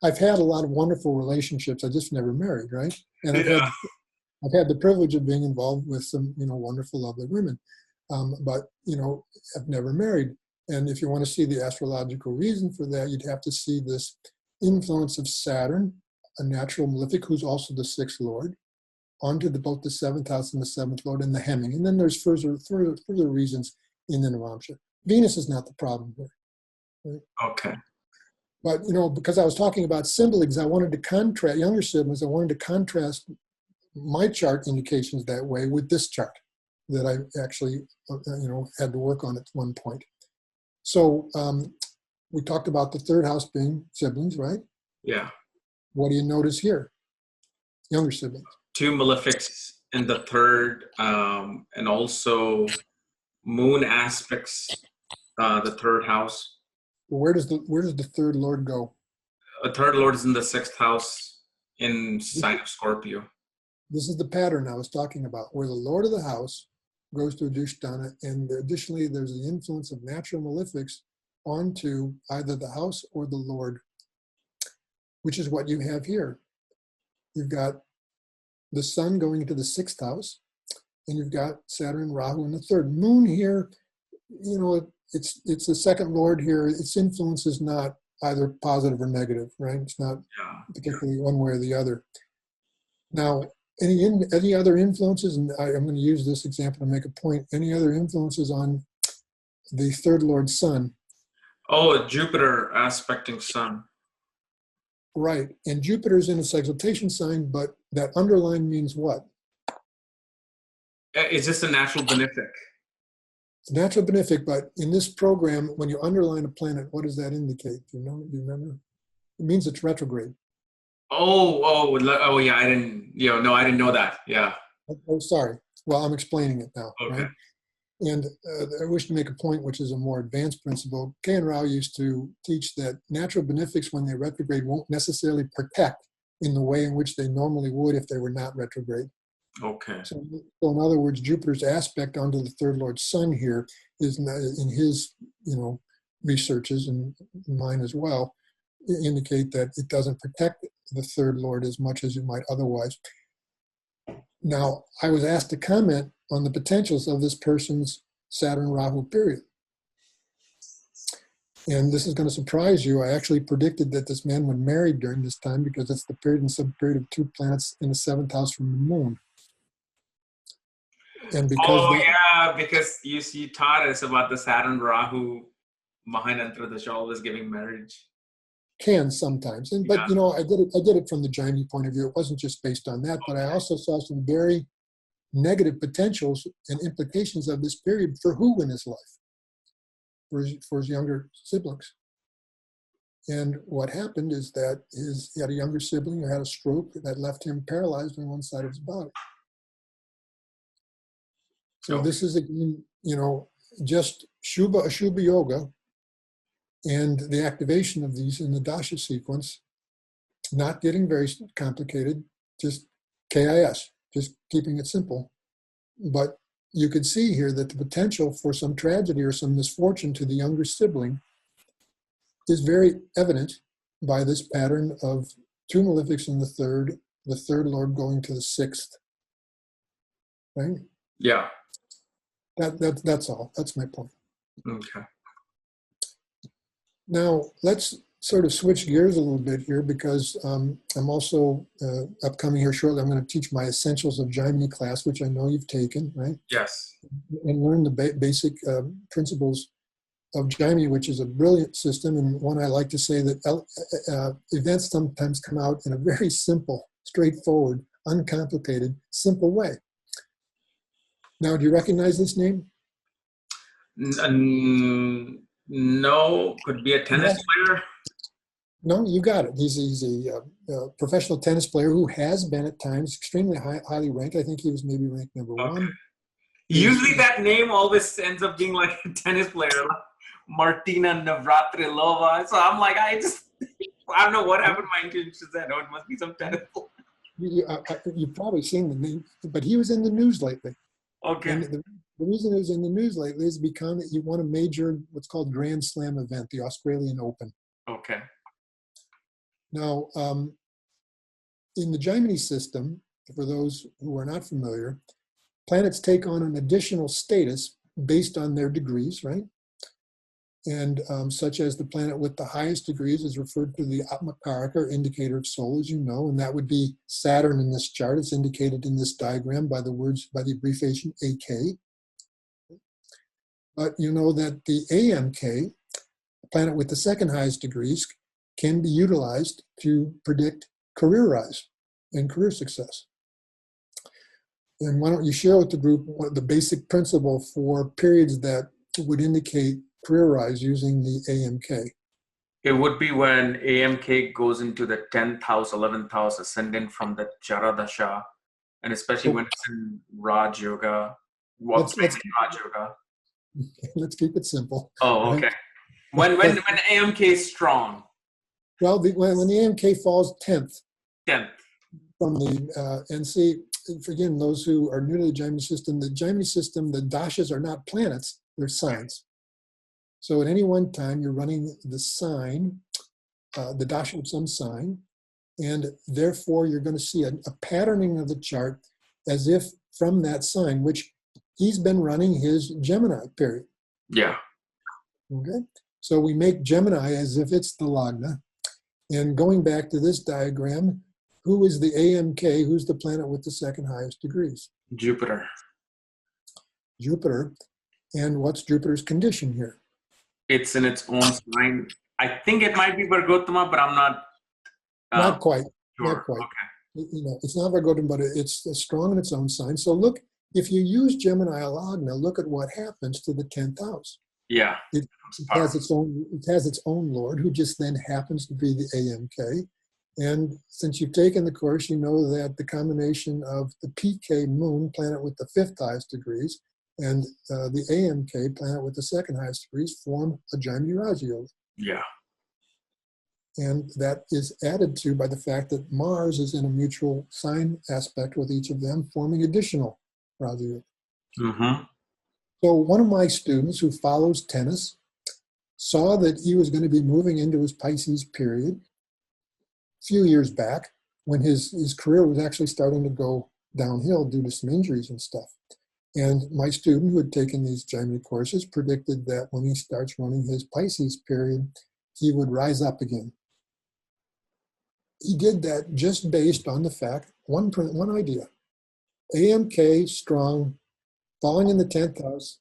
I've had a lot of wonderful relationships. I just never married, right? And I've had the privilege of being involved with some, wonderful, lovely women. But I've never married. And if you want to see the astrological reason for that, you'd have to see this influence of Saturn, a natural malefic who's also the sixth Lord, onto both the seventh house and the seventh Lord and the hemming. And then there's further reasons in the Navamsha. Venus is not the problem here. Right? Okay. But, because I was talking about siblings, I wanted to contrast, younger siblings, I wanted to contrast my chart indications that way with this chart that I actually, had to work on at one point. So we talked about the third house being siblings, right? Yeah. What do you notice here? Younger siblings. Two malefics in the third, and also moon aspects the third house. Where does the third Lord go? The third Lord is in the sixth house in sign of Scorpio. This is the pattern I was talking about, where the Lord of the house goes to Adhisthana, and additionally there's the influence of natural malefics onto either the house or the Lord, which is what you have here. You've got the sun going into the sixth house, and you've got Saturn and Rahu in the third. Moon here, it's the second Lord here. Its influence is not either positive or negative, right? It's not particularly one way or the other. Now, any other influences, and I'm going to use this example to make a point, any other influences on the third Lord sun? Oh, Jupiter aspecting sun. Right, and Jupiter's in its exaltation sign, but that underline means what? It's just a natural benefic. It's natural benefic, but in this program, when you underline a planet, what does that indicate? Do you remember? It means it's retrograde. Oh, yeah, I didn't know that. Yeah. Oh, sorry. Well, I'm explaining it now, Okay. right? And I wish to make a point, which is a more advanced principle. Kapiel Raaj used to teach that natural benefics, when they retrograde, won't necessarily protect in the way in which they normally would if they were not retrograde. Okay. So in other words, Jupiter's aspect onto the third Lord sun here is not, in his researches and mine as well, indicate that it doesn't protect the third Lord as much as it might otherwise. Now, I was asked to comment on the potentials of this person's Saturn-Rahu period. And this is going to surprise you. I actually predicted that this man would marry during this time because it's the period and sub-period of two planets in the seventh house from the moon. And because you taught us about the Saturn-Rahu Mahanantra Dasha always giving marriage. Can sometimes, but I did it from the Jaimini point of view. It wasn't just based on that, but I also saw some very negative potentials and implications of this period for who in his life. for his younger siblings. And what happened is that he had a younger sibling who had a stroke that left him paralyzed on one side of his body. So this is, again, just Ashubha Yoga and the activation of these in the dasha sequence, not getting very complicated, just KIS, just keeping it simple. But you could see here that the potential for some tragedy or some misfortune to the younger sibling is very evident by this pattern of two malefics in the third lord going to the sixth. Right? Yeah. That's all. That's my point. Okay. Now, let's sort of switch gears a little bit here, because I'm also upcoming here shortly. I'm going to teach my Essentials of Jaimini class, which I know you've taken, right? Yes. And learn the basic principles of Jaimini, which is a brilliant system, and one I like to say that events sometimes come out in a very simple, straightforward, uncomplicated, simple way. Now, do you recognize this name? No, could be a tennis player. No, you got it. He's a professional tennis player who has been at times extremely highly ranked. I think he was maybe ranked number one. Usually that name always ends up being like a tennis player, like Martina Navratilova. So I'm like, I don't know what happened. My intuition said, oh, it must be some tennis player. You've probably seen the name, but he was in the news lately. Okay. And the reason he was in the news lately is because he won a major, what's called Grand Slam event, the Australian Open. Okay. Now, in the Jaimini system, for those who are not familiar, planets take on an additional status based on their degrees, right? And such as the planet with the highest degrees is referred to the Atmakaraka, or indicator of soul, as you know, and that would be Saturn in this chart. It's indicated in this diagram by the abbreviation AK. But you know that the AMK, the planet with the second highest degrees, can be utilized to predict career rise and career success. And why don't you share with the group the basic principle for periods that would indicate career rise using the AMK? It would be when AMK goes into the 10th house, 11th house, ascendant from the Jaradasha, and especially when it's in Raj Yoga. What's in Raj Yoga? Let's keep it simple. Oh, okay. Right? When AMK is strong. Well, when the AMK falls 10th. 10th. From the, and see, again, those who are new to the Jaimini system, the dashas are not planets, they're signs. So at any one time, you're running the sign, the dasha of some sign, and therefore you're going to see a patterning of the chart as if from that sign, which he's been running his Gemini period. Yeah. Okay. So we make Gemini as if it's the Lagna. And going back to this diagram, who is the AMK? Who's the planet with the second highest degrees? Jupiter. Jupiter. And what's Jupiter's condition here? It's in its own sign. I think it might be Vargottama, but I'm not. Not quite. Sure. Not quite. Okay. It's not Vargottama, but it's strong in its own sign. So look, if you use Gemini Lagna, look at what happens to the 10th house. Yeah. It has its own lord, who just then happens to be the AMK. And since you've taken the course, you know that the combination of the PK moon, planet with the 5th highest degrees, and the AMK, planet with the 2nd highest degrees, form a Jaimini Raja Yoga. Yeah. And that is added to by the fact that Mars is in a mutual sign aspect with each of them, forming additional Raja Yoga. Mm-hmm. So one of my students who follows tennis saw that he was going to be moving into his Pisces period a few years back, when his career was actually starting to go downhill due to some injuries and stuff. And my student, who had taken these Jaimini courses, predicted that when he starts running his Pisces period, he would rise up again. He did that just based on the fact, one idea. AMK strong, falling in the 10th house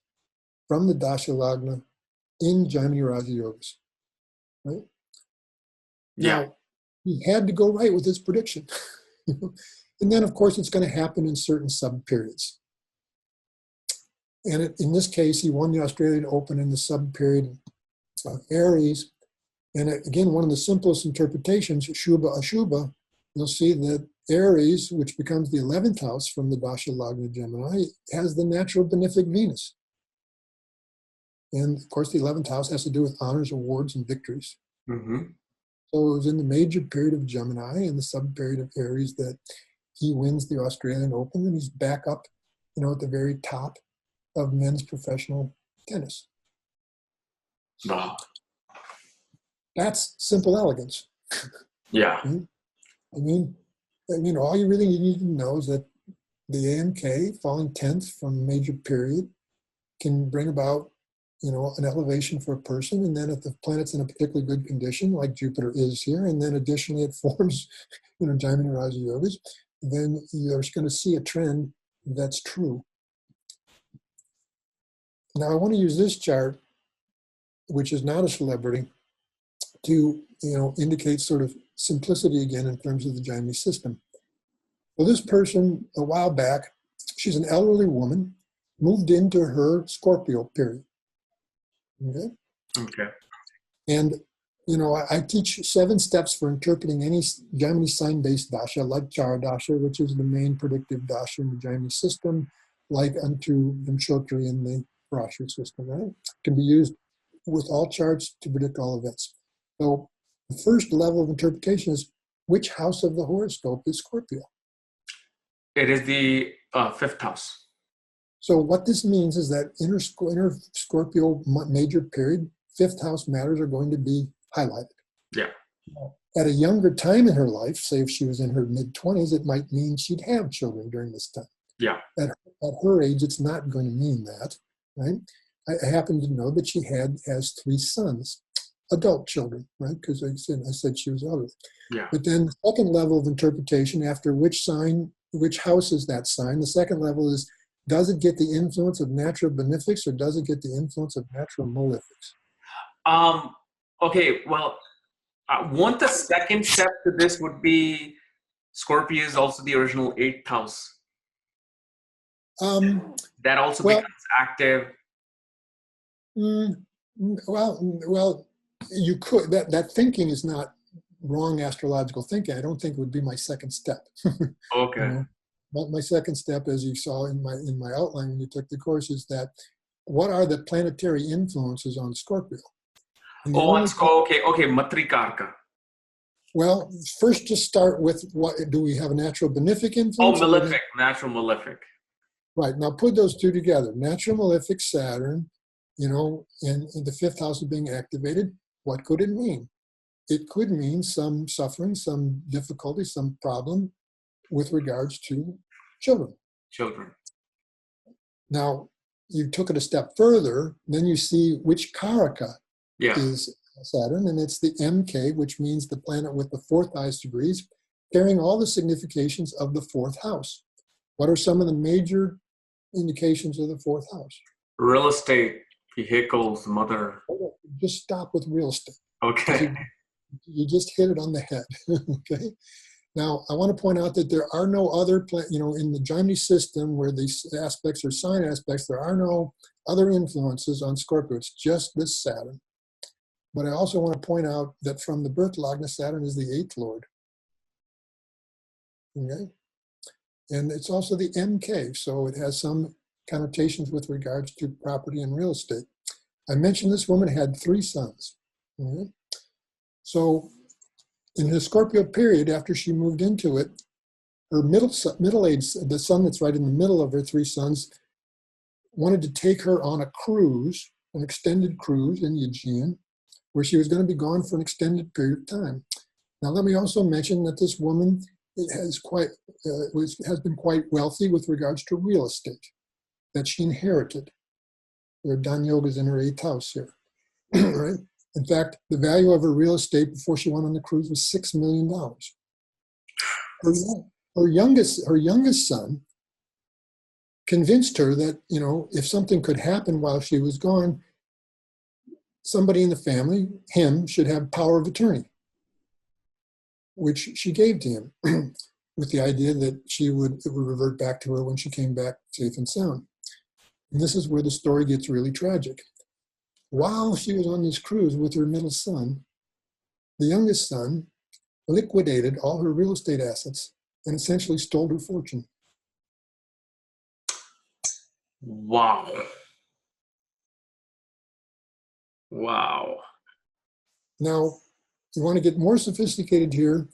from the Dasha Lagna in Jaimini Raja Yogas. Right? Yeah. Now, he had to go right with his prediction. And then, of course, it's going to happen in certain sub-periods. And in this case, he won the Australian Open in the sub-period of Aries. And again, one of the simplest interpretations, Shubha Ashubha, you'll see that Aries, which becomes the 11th house from the Dasha Lagna Gemini, has the natural benefic Venus. And of course, the 11th house has to do with honors, awards, and victories. Mm-hmm. So it was in the major period of Gemini and the sub-period of Aries that he wins the Australian Open, and he's back up, at the very top of men's professional tennis. Wow. That's simple elegance. Yeah. I mean, all you really need to know is that the AMK falling 10th from major period can bring about, an elevation for a person. And then if the planet's in a particularly good condition, like Jupiter is here, and then additionally it forms, Jaimini Raja Yogas, then you're going to see a trend that's true. Now, I want to use this chart, which is not a celebrity, to, indicate sort of simplicity again in terms of the Jaimini system. Well, this person, a while back, she's an elderly woman, moved into her Scorpio period. Okay. And, I teach 7 steps for interpreting any Jaimini sign-based dasha, like Chara dasha, which is the main predictive dasha in the Jaimini system, like unto Vimshotri in the Parashara system, right? It can be used with all charts to predict all events. So the first level of interpretation is, which house of the horoscope is Scorpio? It is the 5th house. So what this means is that inner Scorpio major period, 5th house matters are going to be highlighted. Yeah. At a younger time in her life, say if she was in her mid-20s, it might mean she'd have children during this time. Yeah. At her age, it's not going to mean that, right? I happen to know that she has 3 sons, adult children, right? Because I said she was elderly. Yeah. But then the second level of interpretation, after which house is that sign, the second level is, does it get the influence of natural benefics or does it get the influence of natural malefics? Okay, well, one the second step to this would be Scorpio is also the original 8th house. That also becomes active. Well, you could. That thinking is not wrong astrological thinking. I don't think it would be my second step. Okay. But my second step, as you saw in my outline when you took the course, is that what are the planetary influences on Scorpio? Okay, Matrikarka. Well, first just start with, what do we have a natural benefic influence? Malefic, natural malefic. Right, now put those two together. Natural malefic Saturn, in the 5th house of being activated, what could it mean? It could mean some suffering, some difficulty, some problem with regards to children. Now, you took it a step further, then you see which Karaka is Saturn, and it's the MK, which means the planet with the 4th highest degrees, carrying all the significations of the 4th house. What are some of the major indications of the 4th house? Real estate, vehicles, mother. Just stop with real estate. Okay. You just hit it on the head. Okay. Now, I want to point out that there are no other, in the Jaimini system where these aspects are sign aspects, there are no other influences on Scorpio. It's just this Saturn. But I also want to point out that from the birth lagna, Saturn is the 8th lord. Okay? And it's also the MK, so it has some connotations with regards to property and real estate. I mentioned this woman had 3 sons. Okay? So in the Scorpio period, after she moved into it, her middle age, the son that's right in the middle of her 3 sons, wanted to take her on a cruise, an extended cruise in the Aegean, where she was going to be gone for an extended period of time. Now, let me also mention that this woman has been quite wealthy with regards to real estate that she inherited. There are Dan Yogas in her 8th house here, right? In fact, the value of her real estate before she went on the cruise was $6 million. Her youngest son convinced her that, if something could happen while she was gone, somebody in the family, him, should have power of attorney, which she gave to him with the idea that it would revert back to her when she came back safe and sound. And this is where the story gets really tragic. While she was on this cruise with her middle son, the youngest son liquidated all her real estate assets and essentially stole her fortune. Wow. Wow. Now, you want to get more sophisticated here.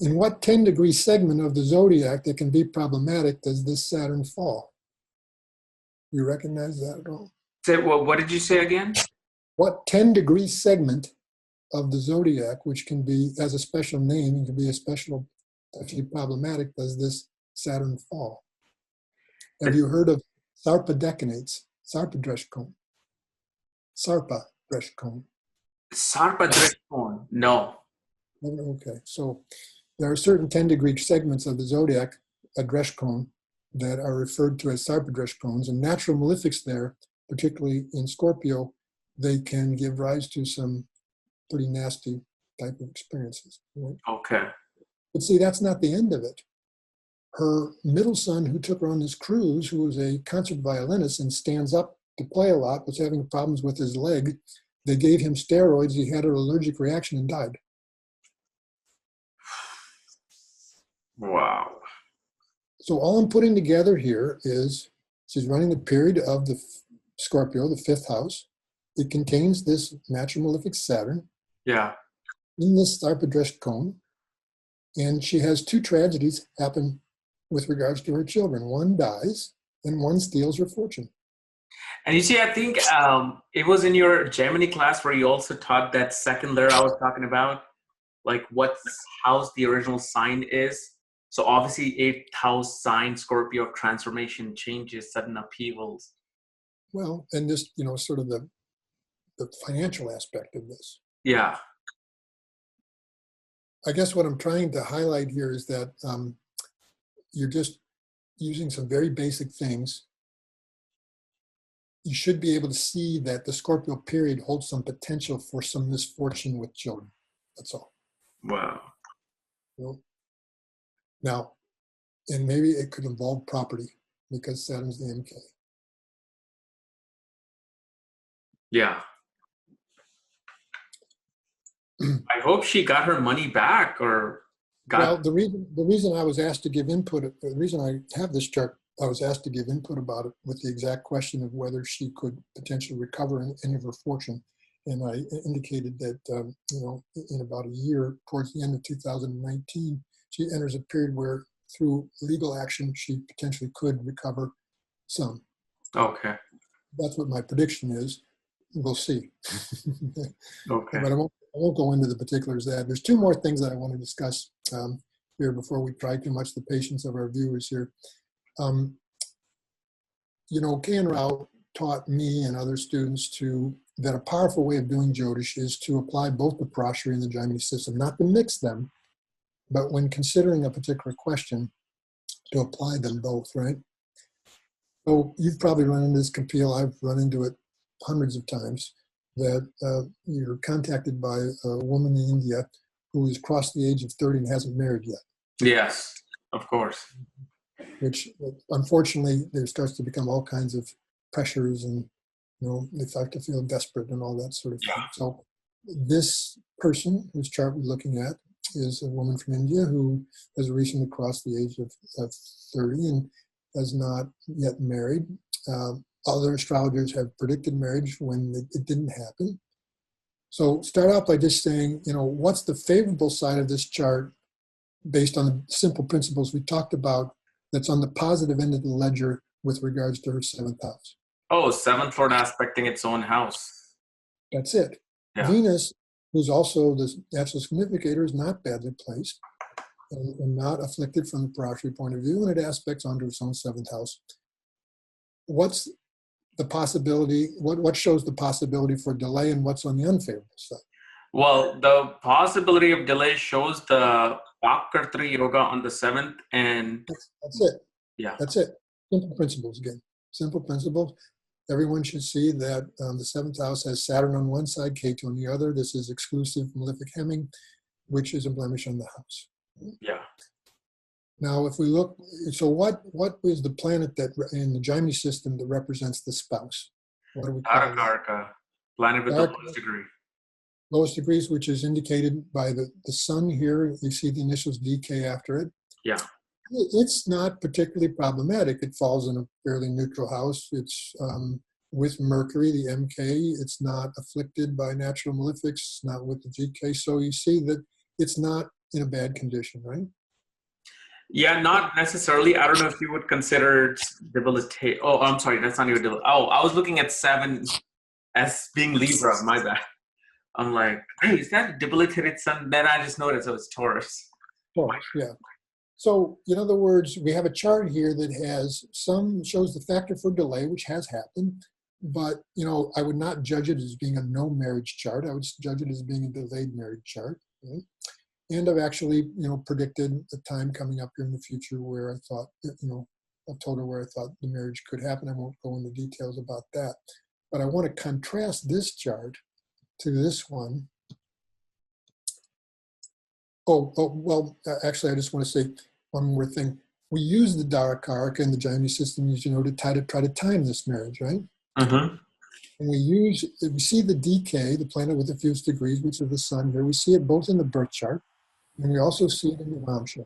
In what 10-degree segment of the zodiac that can be problematic does this Saturn fall? You recognize that at all? Well, what did you say again? What 10-degree segment of the zodiac, which can be, as a special name, and can be a special, actually problematic, does this Saturn fall? Have you heard of Sarpadecanates? Sarpadreshkon. Sarpadreshkon. Sarpadreshkon. No. Okay, so there are certain 10-degree segments of the zodiac, a Dreshkon, that are referred to as Sarpadreshkons, and natural malefics there, particularly in Scorpio, they can give rise to some pretty nasty type of experiences. Right? Okay. But see, that's not the end of it. Her middle son, who took her on this cruise, who was a concert violinist and stands up to play a lot, was having problems with his leg. They gave him steroids. He had an allergic reaction and died. Wow. So all I'm putting together here is she's running the period of the Scorpio, the fifth house. It contains this natural malefic Saturn. Yeah. In this Sarpadreshkon. And she has two tragedies happen with regards to her children. One dies and one steals her fortune. And you see, I think it was in your Jaimini class where you also taught that second layer I was talking about, like what house the original sign is. So obviously, eighth house sign, Scorpio, transformation, changes, sudden upheavals. Well, and this, sort of the financial aspect of this. Yeah. I guess what I'm trying to highlight here is that you're just using some very basic things. You should be able to see that the Scorpio period holds some potential for some misfortune with children. That's all. Wow. Now, and maybe it could involve property because Saturn's the MK. Yeah. I hope she got her money back or got. Well, the reason I was asked to give input, the reason I have this chart, I was asked to give input about it with the exact question of whether she could potentially recover any of her fortune. And I indicated that, in about a year, towards the end of 2019, she enters a period where through legal action, she potentially could recover some. Okay. That's what my prediction is. We'll see. Okay. But I won't go into the particulars of that. There's two more things that I want to discuss here before we try too much the patience of our viewers here. Kapiel Raaj taught me and other students that a powerful way of doing Jyotish is to apply both the Parashari and the Jaimini system, not to mix them, but when considering a particular question, to apply them both, right? So you've probably run into this, Kapiel. I've run into it hundreds of times, that you're contacted by a woman in India who has crossed the age of 30 and hasn't married yet. Yes, of course. Which, unfortunately, there starts to become all kinds of pressures and, they start to feel desperate and all that sort of thing. So this person whose chart we're looking at is a woman from India who has recently crossed the age of 30 and has not yet married. Other astrologers have predicted marriage when it didn't happen. So start out by just saying, what's the favorable side of this chart based on the simple principles we talked about that's on the positive end of the ledger with regards to her seventh house. Oh, seventh lord aspecting its own house. That's it. Yeah. Venus, who's also the natural significator, is not badly placed and not afflicted from the Parashari point of view, and it aspects onto its own seventh house. What's the possibility, what shows the possibility for delay and what's on the unfavorable side? Well, the possibility of delay shows the Vakartri Yoga on the 7th, and that's it. Yeah. That's it. Simple principles again. Simple principles. Everyone should see that the seventh house has Saturn on one side, Ketu on the other. This is exclusive malefic hemming, which is a blemish on the house. Yeah. Now, if we look, so what is the planet that in the Jaimini system that represents the spouse? What do we call it? Dharaka, planet with the lowest degree. Lowest degrees, which is indicated by the sun here. You see the initials DK after it. Yeah. It's not particularly problematic. It falls in a fairly neutral house. It's with Mercury, the MK. It's not afflicted by natural malefics. It's not with the GK. So you see that it's not in a bad condition, right? Yeah, not necessarily. I don't know if you would consider debilitate. Oh, I'm sorry. That's not even debilitate. Oh, I was looking at 7 as being Libra. My bad. I'm like, hey, is that a debilitated sun? Then I just noticed it was Taurus. Taurus, yeah. So, in other words, we have a chart here that has shows the factor for delay, which has happened. But, I would not judge it as being a no marriage chart. I would judge it as being a delayed marriage chart. Right? And I've actually, predicted a time coming up here in the future where I thought, I've told her where I thought the marriage could happen. I won't go into details about that. But I want to contrast this chart to this one. Actually, I just want to say one more thing. We use the Dharaka in the Jaimini system, as you know, to try to time this marriage, right? Mm-hmm. And we see the DK, the planet with the fewest degrees, which is the sun here. We see it both in the birth chart, and we also see it in the Navamsha.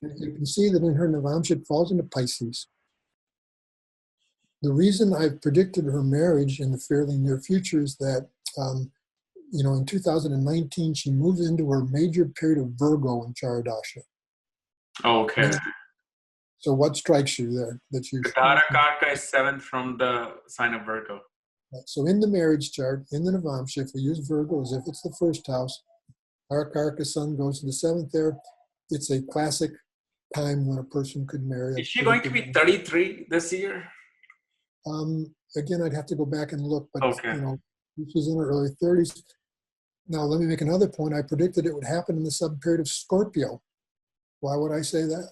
And you can see that in her Navamsha, it falls into Pisces. The reason I've predicted her marriage in the fairly near future is that in 2019, she moved into her major period of Virgo in Charadasha. Okay. So what strikes you there? Dharaka is 7th from the sign of Virgo. So in the marriage chart, in the Navamsha, if we use Virgo as if it's the first house, Dharaka sun goes to the 7th there. It's a classic time when a person could marry. Is she going to be 33 this year? Again, I'd have to go back and look, but okay. She's in her early 30s. Now, let me make another point. I predicted it would happen in the sub-period of Scorpio. Why would I say that?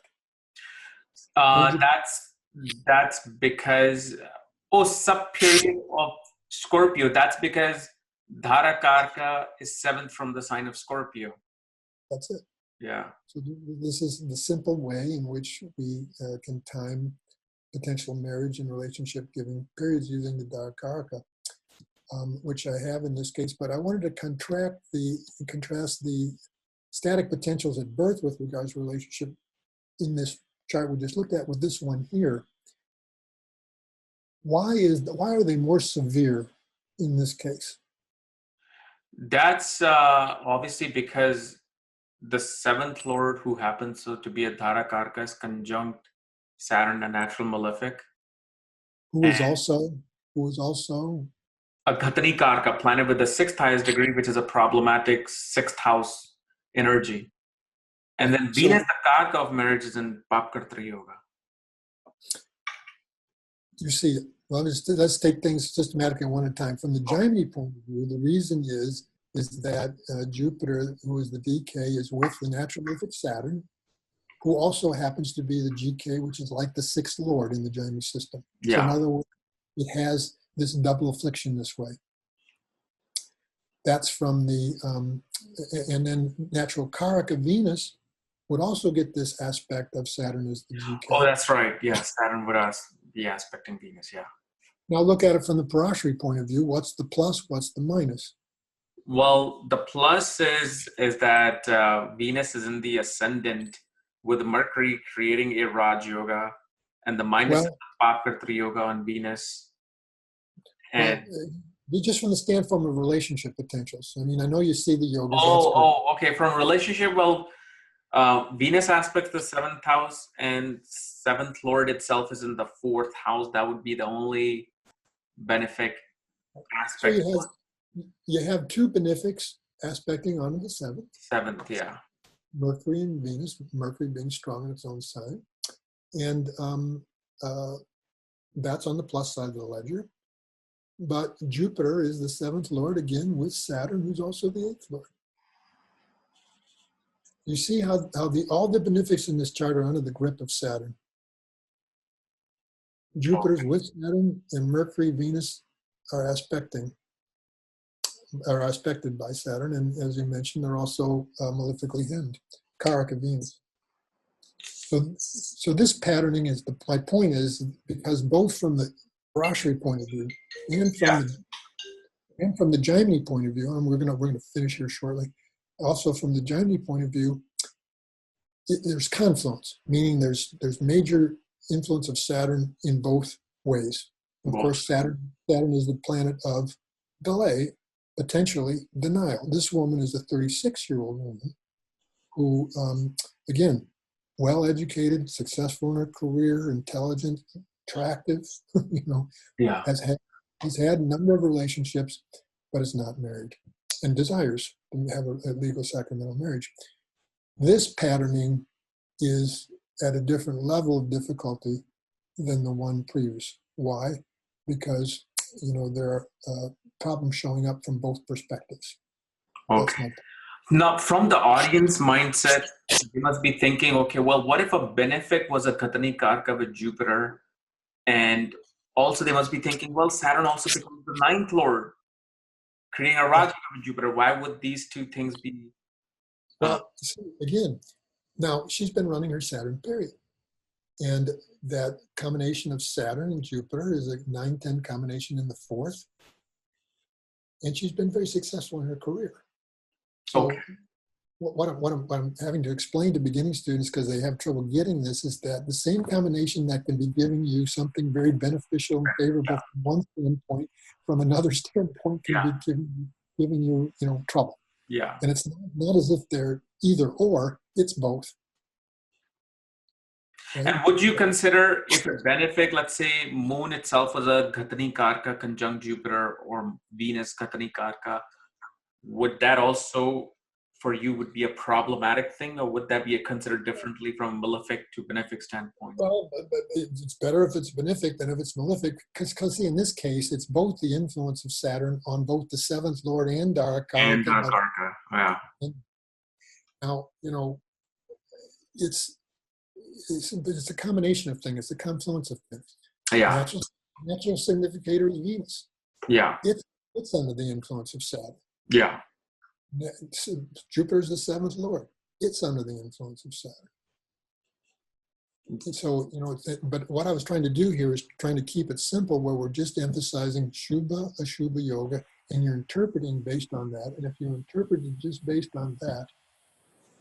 That's because, sub-period of Scorpio. That's because Dharakarka is 7th from the sign of Scorpio. That's it. Yeah. So this is the simple way in which we can time potential marriage and relationship giving periods using the Dharakarka. Which I have in this case, but I wanted to contrast the static potentials at birth with regards to relationship in this chart we just looked at with this one here. Why are they more severe in this case? That's obviously because the 7th Lord, who happens to be a Dharakarka, is conjunct Saturn, a natural malefic. Who is also a Ghatani Karka, planet with the 6th highest degree, which is a problematic 6th house energy. And then Venus, the Karka of marriage, is in Papkartra Yoga. You see, well, let's take things systematically one at a time. From the Jaimini point of view, the reason is that Jupiter, who is the DK, is with the natural malefic Saturn, who also happens to be the GK, which is like the 6th Lord in the Jaimini system. Yeah. So in other words, it has this double affliction this way. That's from the, and then natural Karaka Venus would also get this aspect of Saturn as the GK. Oh, that's right. Yeah, Saturn would be aspecting Venus, yeah. Now look at it from the Parashari point of view. What's the plus? What's the minus? Well, the plus is that Venus is in the ascendant with Mercury creating a Raj Yoga, and the minus is the Papkartra Yoga on Venus. And just from the standpoint of relationship potentials. I mean, I know you see the yoga. Okay. From relationship, well, Venus aspects the 7th house, and 7th Lord itself is in the 4th house. That would be the only benefic aspect. So you have two benefics aspecting onto the 7th. 7th, yeah. Mercury and Venus, Mercury being strong on its own side. And that's on the plus side of the ledger. But Jupiter is the 7th Lord, again, with Saturn, who's also the 8th Lord. You see how all the benefics in this chart are under the grip of Saturn. Jupiter's with Saturn, and Mercury, Venus are aspected by Saturn, and as you mentioned, they're also malefically himmed, Karaka Venus. So this patterning is my point is because both from the Parashari point of view and from the Jaimini point of view, and we're gonna finish here shortly. Also from the Jaimini point of view, there's confluence, meaning there's major influence of Saturn in both ways. Of course, Saturn is the planet of delay, potentially denial. This woman is a 36-year-old woman who, again, well-educated, successful in her career, intelligent, attractive, has had a number of relationships, but is not married and desires to have a legal sacramental marriage. This patterning is at a different level of difficulty than the one previous. Why? Because, there are problems showing up from both perspectives. Okay. Now, from the audience mindset, you must be thinking, okay, well, what if a benefic was a Katani Karka with Jupiter? And also they must be thinking, well, Saturn also becomes the ninth lord, creating a Raja with Jupiter. Why would these two things be? Well, again, now she's been running her Saturn period. And that combination of Saturn and Jupiter is a 9-10 combination in the fourth. And she's been very successful in her career. So what I'm having to explain to beginning students, because they have trouble getting this, is that the same combination that can be giving you something very beneficial and favorable from one standpoint, from another standpoint can be giving you, trouble. Yeah. And it's not as if they're either or, it's both. Right? And would you consider if a benefic, let's say Moon itself was a Ghatani Karka conjunct Jupiter or Venus Ghatani Karka, would that also for you would be a problematic thing, or would that be considered differently from a malefic to benefic standpoint? Well, it's better if it's benefic than if it's malefic, because see, in this case, it's both the influence of Saturn on both the seventh lord and Dara Karka. And Dara Karka, yeah. Now, it's a combination of things. It's a confluence of things. Yeah. Natural significator is Venus. Yeah. It's under the influence of Saturn. Yeah. Jupiter is the seventh lord. It's under the influence of Saturn. And so, but what I was trying to do here is trying to keep it simple, where we're just emphasizing Shubha, Ashubha yoga, and you're interpreting based on that. And if you interpret it just based on that,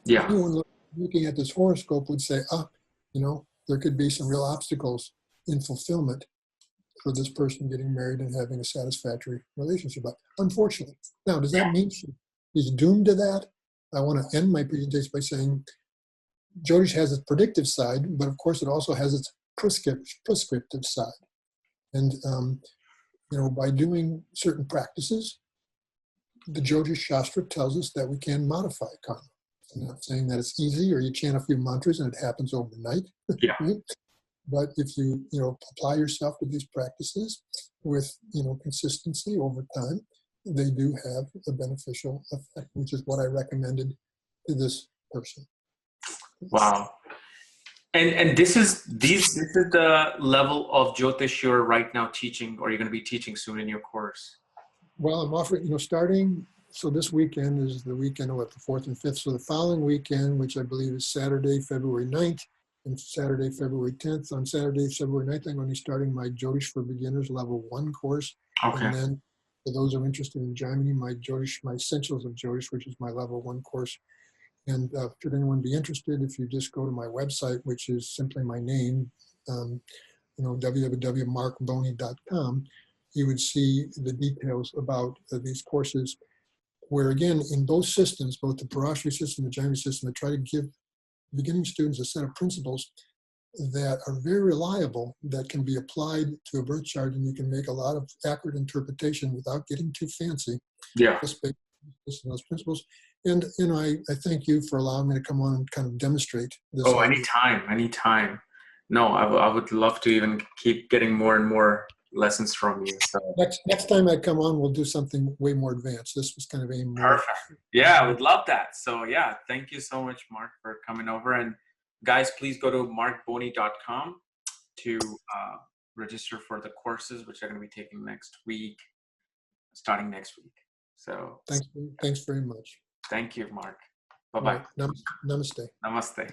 anyone looking at this horoscope would say, there could be some real obstacles in fulfillment for this person getting married and having a satisfactory relationship. But unfortunately, now, does that mean she's doomed to that? I want to end my presentation by saying Jyotish has its predictive side, but of course it also has its prescriptive side. And, by doing certain practices, the Jyotish Shastra tells us that we can modify karma. I'm not saying that it's easy or you chant a few mantras and it happens overnight. Yeah. Right? But if you, apply yourself to these practices with, consistency over time, they do have a beneficial effect, which is what I recommended to this person. Wow. And this is the level of Jyotish you're right now teaching, or you're going to be teaching soon in your course. Well, I'm offering, starting, so this weekend is the weekend of the 4th and 5th. So the following weekend, which I believe is Saturday, February 9th, and Saturday, February 10th. On Saturday, February 9th, I'm going to be starting my Jyotish for Beginners Level 1 course. Okay. And then for those who are interested in Jaimini, my Essentials of Jyotish, which is my Level 1 course. And should anyone be interested, if you just go to my website, which is simply my name, www.marcboney.com, you would see the details about these courses, where again, in both systems, both the Parashari system and the Jaimini system, I try to give beginning students a set of principles that are very reliable, that can be applied to a birth chart, and you can make a lot of accurate interpretation without getting too fancy. Yeah. Just based on those principles. And I thank you for allowing me to come on and kind of demonstrate this. Oh, anytime. No, I would love to even keep getting more and more lessons from you. So next time I come on, we'll do something way more advanced. This was kind of a more perfect. Yeah, I would love that. So yeah, thank you so much, Marc, for coming over. And guys, please go to marcboney.com to register for the courses, which are going to be taking starting next week. So thanks very much. Thank you, Marc. Bye-bye. Namaste. Namaste.